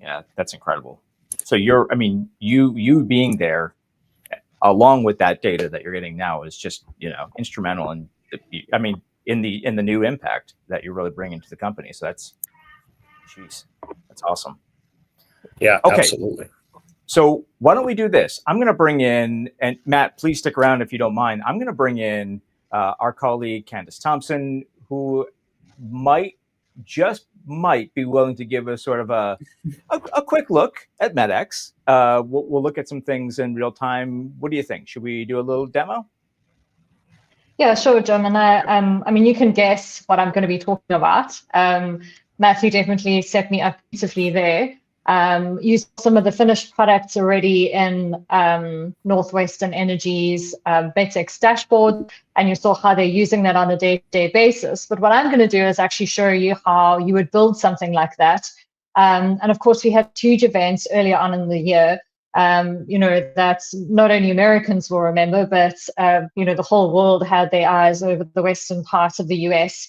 S2: incredible. So you being there, along with that data that you're getting now, is just instrumental in the new impact that you're really bringing to the company. So that's awesome.
S5: Yeah,
S2: okay.
S5: Absolutely.
S2: So why don't we do this? I'm going to bring in, and Matt, please stick around if you don't mind. I'm going to bring in our colleague Candace Thompson, who might be willing to give us sort of a quick look at MedX. We'll look at some things in real time. What do you think? Should we do a little demo?
S3: Yeah, sure, Jim. And you can guess what I'm going to be talking about. Matthew definitely set me up beautifully there. You saw some of the finished products already in NorthWestern Energy's Meteomatics dashboard, and you saw how they're using that on a day-to-day basis. But what I'm going to do is actually show you how you would build something like that. And of course, we had huge events earlier on in the year, that not only Americans will remember, but the whole world had their eyes over the western part of the US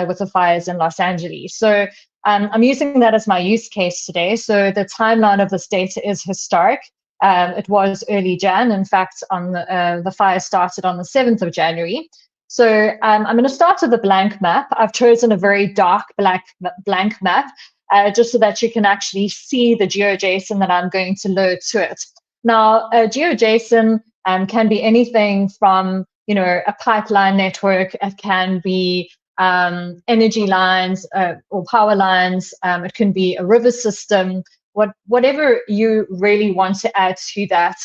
S3: with the fires in Los Angeles. So I'm using that as my use case today. So the timeline of this data is historic. It was early Jan. In fact, on the fire started on the 7th of January. So I'm going to start with a blank map. I've chosen a very dark blank map, just so that you can actually see the GeoJSON that I'm going to load to it. Now, GeoJSON can be anything from, a pipeline network. It can be energy lines or power lines. It can be a river system, whatever you really want to add to that.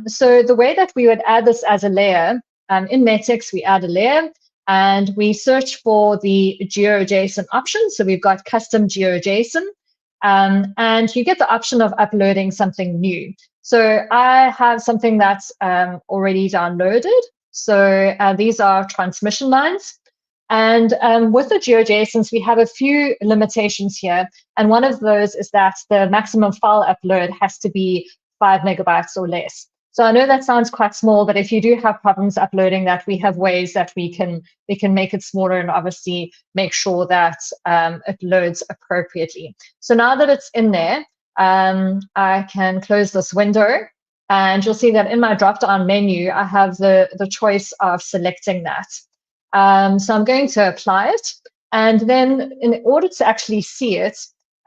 S3: So the way that we would add this as a layer, in Meteomatics, we add a layer and we search for the GeoJSON option. So we've got custom GeoJSON, and you get the option of uploading something new. So I have something that's already downloaded. So these are transmission lines. And with the GeoJSONs, we have a few limitations here. And one of those is that the maximum file upload has to be 5 megabytes or less. So I know that sounds quite small, but if you do have problems uploading that, we have ways that we can make it smaller and obviously make sure that it loads appropriately. So now that it's in there, I can close this window, and you'll see that in my drop-down menu, I have the choice of selecting that. So I'm going to apply it, and then in order to actually see it,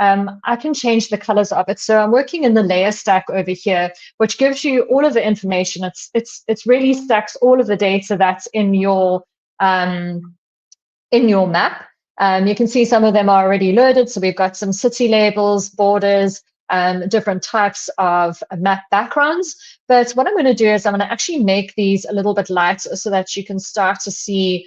S3: I can change the colors of it. So I'm working in the layer stack over here, which gives you all of the information. It's really stacks all of the data that's in your map. You can see some of them are already loaded. So we've got some city labels, borders, different types of map backgrounds. But what I'm going to do is I'm going to actually make these a little bit lighter so that you can start to see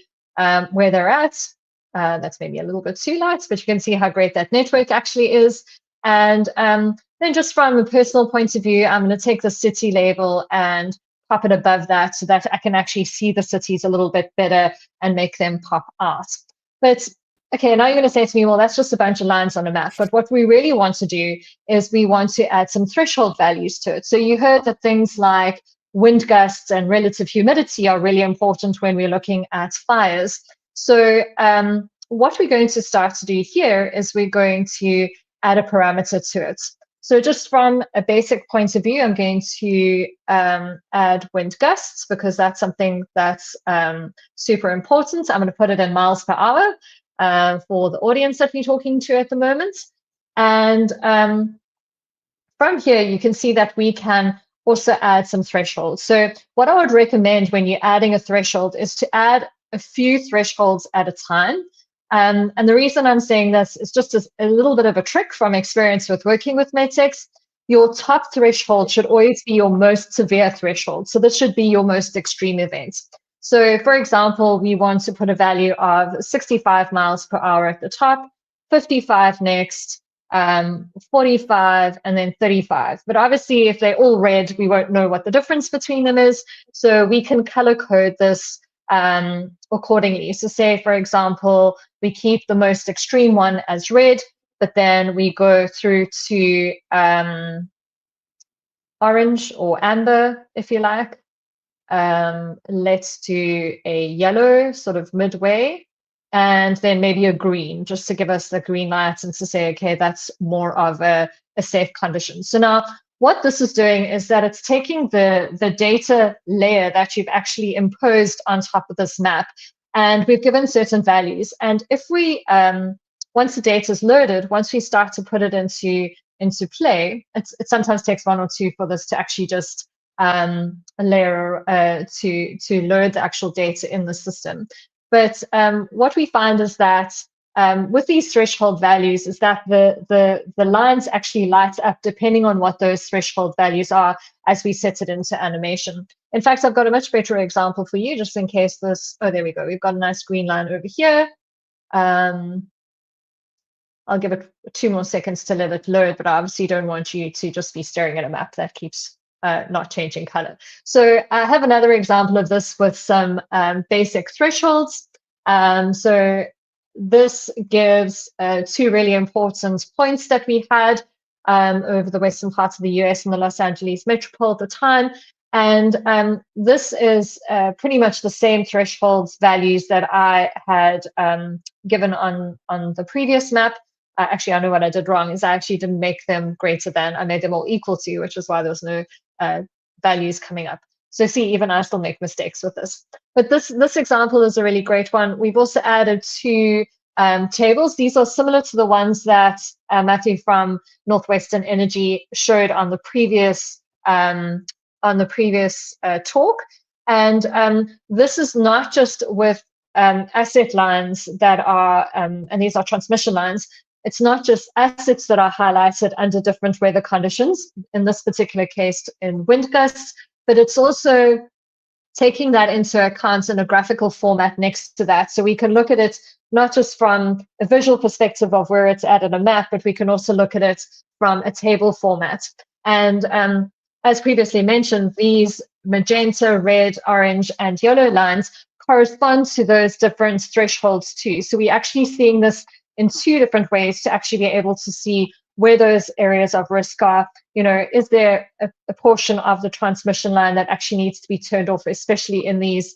S3: where they're at. That's maybe a little bit too light, but you can see how great that network actually is. And then just from a personal point of view, I'm going to take the city label and pop it above that so that I can actually see the cities a little bit better and make them pop out. But okay, now you're going to say to me, well, that's just a bunch of lines on a map. But what we really want to do is we want to add some threshold values to it. So you heard that things like wind gusts and relative humidity are really important when we're looking at fires. So what we're going to start to do here is we're going to add a parameter to it. So just from a basic point of view, I'm going to add wind gusts because that's something that's super important. I'm going to put it in miles per hour for the audience that we're talking to at the moment. And from here, you can see that we can also add some thresholds. So what I would recommend when you're adding a threshold is to add a few thresholds at a time. And the reason I'm saying this is just a little bit of a trick from experience with working with Metex. Your top threshold should always be your most severe threshold. So this should be your most extreme event. So for example, we want to put a value of 65 miles per hour at the top, 55 next, 45, and then 35. But obviously, if they're all red, we won't know what the difference between them is. So we can color code this accordingly. So say, for example, we keep the most extreme one as red, but then we go through to orange or amber, if you like. Let's do a yellow, sort of midway, and then maybe a green, just to give us the green light and to say, okay, that's more of a safe condition. So now what this is doing is that it's taking the data layer that you've actually imposed on top of this map, and we've given certain values. And if we, once the data is loaded, once we start to put it into play, it sometimes takes 1 or 2 for this to actually just layer to load the actual data in the system. But what we find is that with these threshold values is that the lines actually light up depending on what those threshold values are as we set it into animation. In fact, I've got a much better example for you, just in case this, oh, there we go. We've got a nice green line over here. I'll give it 2 more seconds to let it load, but I obviously don't want you to just be staring at a map that keeps not changing color. So I have another example of this with some basic thresholds. So this gives 2 really important points that we had over the western parts of the US and the Los Angeles metropole at the time. And this is pretty much the same thresholds values that I had given on the previous map. Actually, I know what I did wrong is I actually didn't make them greater than, I made them all equal to, which is why there was no values coming up. So see, even I still make mistakes with this. But this example is a really great one. We've also added 2 tables. These are similar to the ones that Matthew from NorthWestern Energy showed on the previous talk. And this is not just with asset lines that are, and these are transmission lines. It's not just assets that are highlighted under different weather conditions, in this particular case in wind gusts, but it's also taking that into account in a graphical format next to that. So we can look at it not just from a visual perspective of where it's at in a map, but we can also look at it from a table format. And as previously mentioned, these magenta, red, orange, and yellow lines correspond to those different thresholds too. So we're actually seeing this in 2 different ways to actually be able to see where those areas of risk are. You know, is there a portion of the transmission line that actually needs to be turned off, especially in these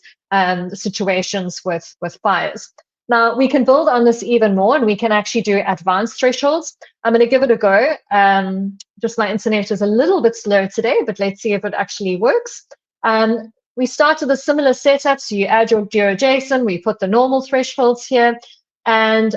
S3: situations with fires? Now, we can build on this even more, and we can actually do advanced thresholds. I'm going to give it a go. Just my internet is a little bit slow today, but let's see if it actually works. We start with a similar setup. So you add your GeoJSON, we put the normal thresholds here. And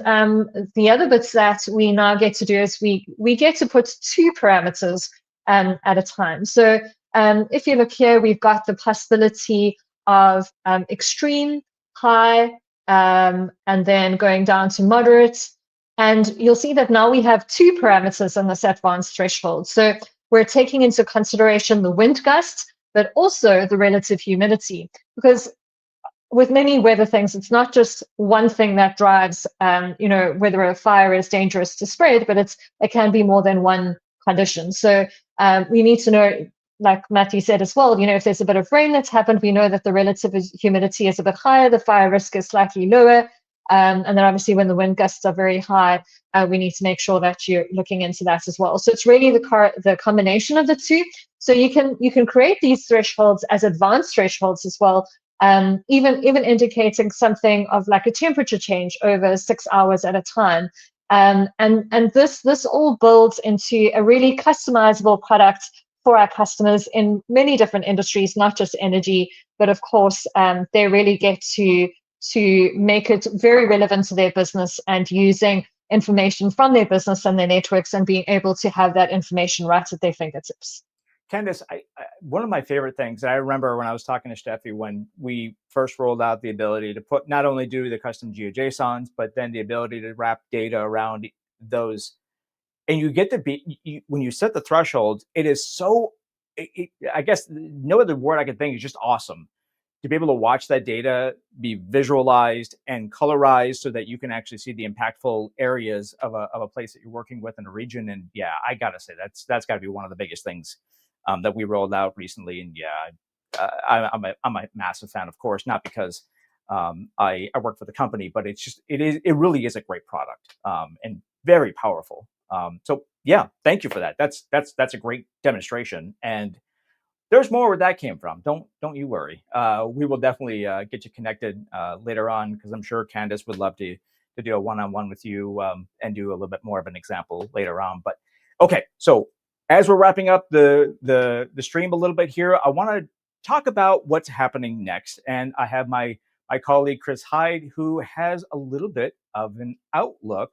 S3: the other bits that we now get to do is we get to put 2 parameters at a time. So if you look here, we've got the possibility of extreme, high, and then going down to moderate. And you'll see that now we have 2 parameters on this advanced threshold. So we're taking into consideration the wind gusts, but also the relative humidity, because with many weather things, it's not just one thing that drives, you know, whether a fire is dangerous to spread, but it can be more than one condition. So we need to know, like Matthew said as well, you know, if there's a bit of rain that's happened, we know that the relative humidity is a bit higher, the fire risk is slightly lower. And then obviously when the wind gusts are very high, we need to make sure that you're looking into that as well. So it's really the combination of the 2. So you can create these thresholds as advanced thresholds as well, even indicating something of like a temperature change over 6 hours at a time. And this all builds into a really customizable product for our customers in many different industries, not just energy, but of course, they really get to make it very relevant to their business and using information from their business and their networks and being able to have that information right at their fingertips.
S2: Candace, one of my favorite things, and I remember when I was talking to Steffi when we first rolled out the ability to put not only do the custom GeoJSONs, but then the ability to wrap data around those. And you get to be, when you set the thresholds, it is so, I guess no other word I could think is just awesome to be able to watch that data be visualized and colorized so that you can actually see the impactful areas of a place that you're working with in a region. And yeah, I gotta say that's got to be one of the biggest things that we rolled out recently. And yeah, I'm a massive fan, of course, not because I work for the company, but it really is a great product and very powerful. So yeah, thank you for that. That's a great demonstration. And there's more where that came from. Don't you worry. We will definitely get you connected later on, because I'm sure Candace would love to do a one-on-one with you and do a little bit more of an example later on. But okay, so as we're wrapping up the stream a little bit here, I want to talk about what's happening next. And I have my colleague Chris Hyde, who has a little bit of an outlook.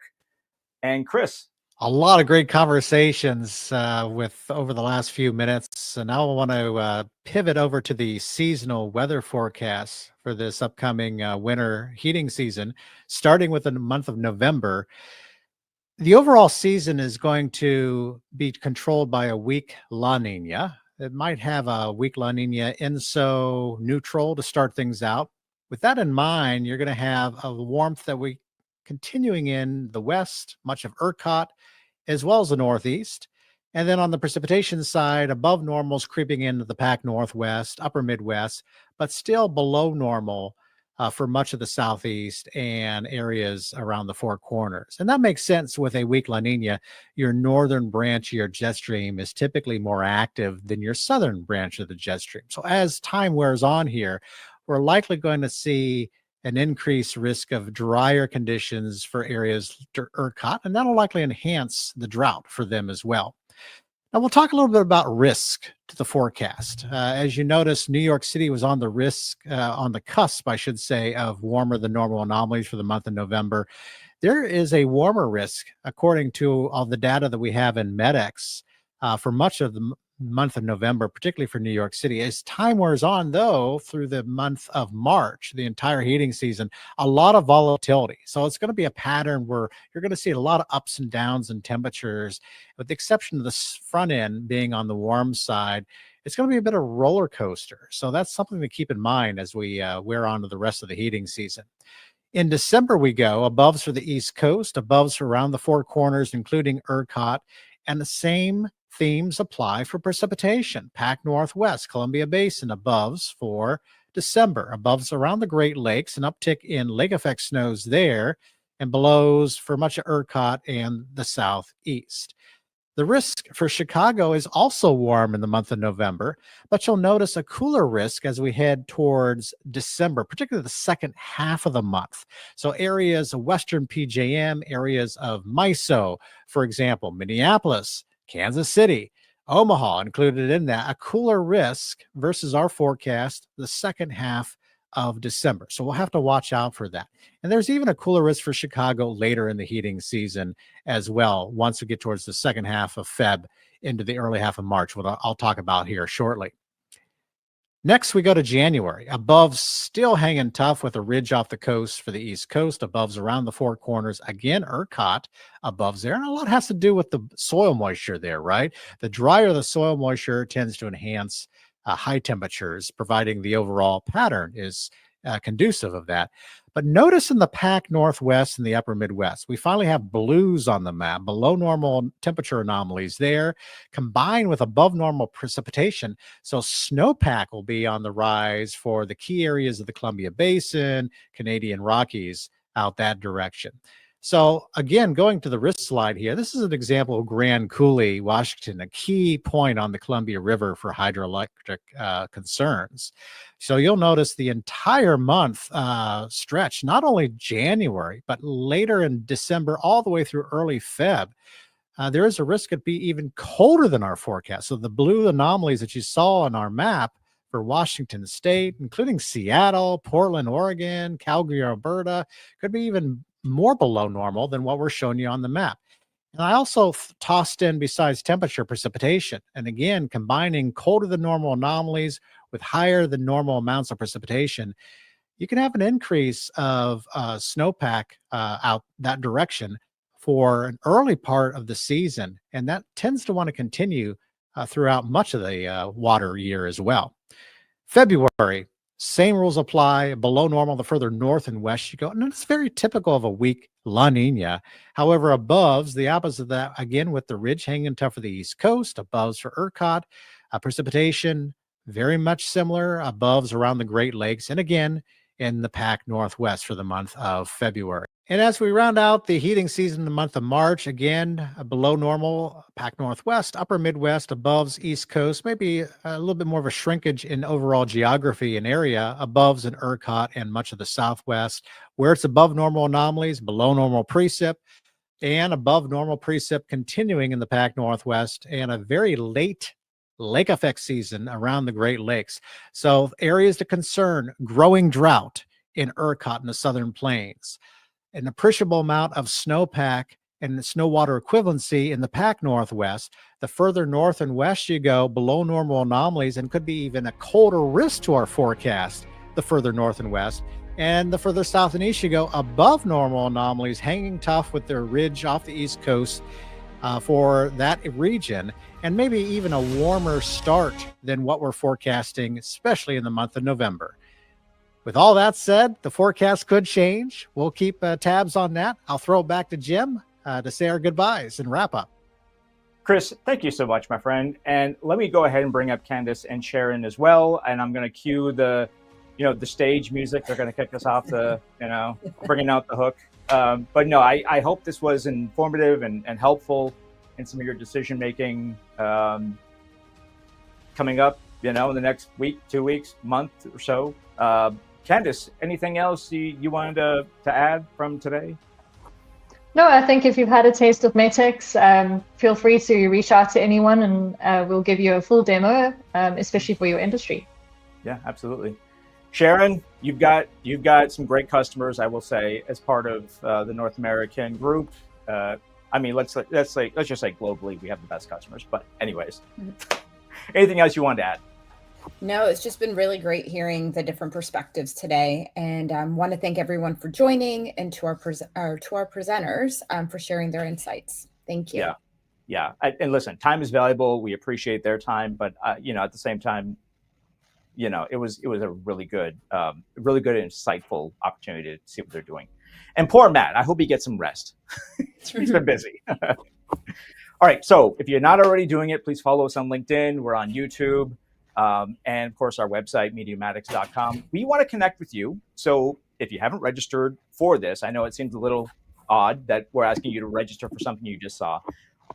S2: And Chris,
S6: a lot of great conversations with over the last few minutes. And now I want to pivot over to the seasonal weather forecast for this upcoming winter heating season, starting with the month of November. The overall season is going to be controlled by a weak La Nina. It might have a weak La Nina INSO neutral to start things out. With that in mind, you're going to have a warmth that we continuing in the west, much of ERCOT, as well as the Northeast. And then on the precipitation side, above normals creeping into the Pac Northwest, upper Midwest, but still below normal for much of the Southeast and areas around the Four Corners. And that makes sense with a weak La Nina. Your northern branch of your jet stream is typically more active than your southern branch of the jet stream. So as time wears on here, we're likely going to see an increased risk of drier conditions for areas ERCOT, and that'll likely enhance the drought for them as well. Now, we'll talk a little bit about risk to the forecast. As you notice, New York City was on the cusp, I should say, of warmer than normal anomalies for the month of November. There is a warmer risk, according to all the data that we have in MEDEX, for much of the month of November, particularly for New York City. As time wears on, though, through the month of March, the entire heating season, a lot of volatility. So it's going to be a pattern where you're going to see a lot of ups and downs in temperatures, with the exception of the front end being on the warm side. It's going to be a bit of a roller coaster. So that's something to keep in mind as we wear on to the rest of the heating season. In December, we go aboves for the East Coast, aboves around the Four Corners, including ERCOT, and the same themes apply for precipitation. Pac Northwest, Columbia Basin, aboves for December, aboves around the Great Lakes, an uptick in lake effect snows there, and belows for much of ERCOT and the Southeast. The risk for Chicago is also warm in the month of November, but you'll notice a cooler risk as we head towards December, particularly the second half of the month. So areas of Western PJM, areas of MISO, for example, Minneapolis, Kansas City, Omaha included in that, a cooler risk versus our forecast the second half of December. So we'll have to watch out for that. And there's even a cooler risk for Chicago later in the heating season as well, once we get towards the second half of Feb into the early half of March, what I'll talk about here shortly. Next, we go to January. Above still hanging tough with a ridge off the coast for the East Coast. Aboves around the Four Corners. Again, ERCOT aboves there. And a lot has to do with the soil moisture there, right? The drier the soil moisture tends to enhance high temperatures, providing the overall pattern is conducive of that. But notice in the Pac Northwest and the upper Midwest, we finally have blues on the map, below normal temperature anomalies there, combined with above normal precipitation. So snowpack will be on the rise for the key areas of the Columbia Basin, Canadian Rockies out that direction. So again, going to the risk slide here, this is an example of Grand Coulee, Washington, a key point on the Columbia River for hydroelectric concerns. So you'll notice the entire month stretch, not only January, but later in December, all the way through early Feb, there is a risk it'd be even colder than our forecast. So the blue anomalies that you saw on our map for Washington State, including Seattle, Portland, Oregon, Calgary, Alberta, could be even more below normal than what we're showing you on the map. And I also tossed in, besides temperature, precipitation. And again, combining colder than normal anomalies with higher than normal amounts of precipitation, you can have an increase of snowpack out that direction for an early part of the season. And that tends to want to continue throughout much of the water year as well. February, same rules apply. Below normal, the further north and west you go. And it's very typical of a weak La Nina. However, aboves, the opposite of that, again, with the ridge hanging tough for the East Coast, aboves for ERCOT, precipitation, very much similar, aboves around the Great Lakes, and again, in the Pac Northwest for the month of February. And as we round out the heating season in the month of March, again, below normal, Pac Northwest, upper Midwest, aboves East Coast, maybe a little bit more of a shrinkage in overall geography and area, aboves in ERCOT and much of the Southwest, where it's above normal anomalies, below normal precip, and above normal precip continuing in the Pac Northwest, and a very late lake effect season around the Great Lakes. So areas to concern: growing drought in ERCOT in the Southern Plains, an appreciable amount of snowpack and snow water equivalency in the Pac Northwest. The further north and west you go, below normal anomalies, and could be even a colder risk to our forecast, the further north and west. And the further south and east you go, above normal anomalies, hanging tough with their ridge off the East Coast for that region, and maybe even a warmer start than what we're forecasting, especially in the month of November. With all that said, the forecast could change. We'll keep tabs on that. I'll throw it back to Jim to say our goodbyes and wrap up.
S2: Chris, thank you so much, my friend. And let me go ahead and bring up Candace and Sharon as well. And I'm going to cue the stage music. They're going to kick us off bringing out the hook. But no, I hope this was informative and helpful in some of your decision making coming up, in the next week, 2 weeks, month or so. Candace, anything else you wanted to add from today?
S3: No, I think if you've had a taste of Metex, feel free to reach out to anyone, and we'll give you a full demo, especially for your industry.
S2: Yeah, absolutely. Sharon, you've got some great customers, I will say, as part of the North American group. Let's just say globally we have the best customers. But anyways, anything else you wanted to add?
S1: No, it's just been really great hearing the different perspectives today, and want to thank everyone for joining, and to our presenters for sharing their insights. Thank you.
S2: Yeah. And listen, time is valuable. We appreciate their time, but at the same time, it was a really good and insightful opportunity to see what they're doing. And poor Matt, I hope he gets some rest. He's been busy. All right. So if you're not already doing it, please follow us on LinkedIn. We're on YouTube. And of course, our website, Meteomatics.com. We want to connect with you. So if you haven't registered for this, I know it seems a little odd that we're asking you to register for something you just saw,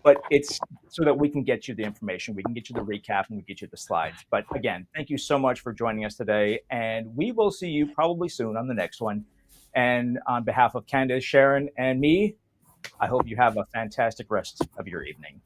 S2: but it's so that we can get you the information, we can get you the recap, and we get you the slides. But again, thank you so much for joining us today. And we will see you probably soon on the next one. And on behalf of Candace, Sharon, and me, I hope you have a fantastic rest of your evening.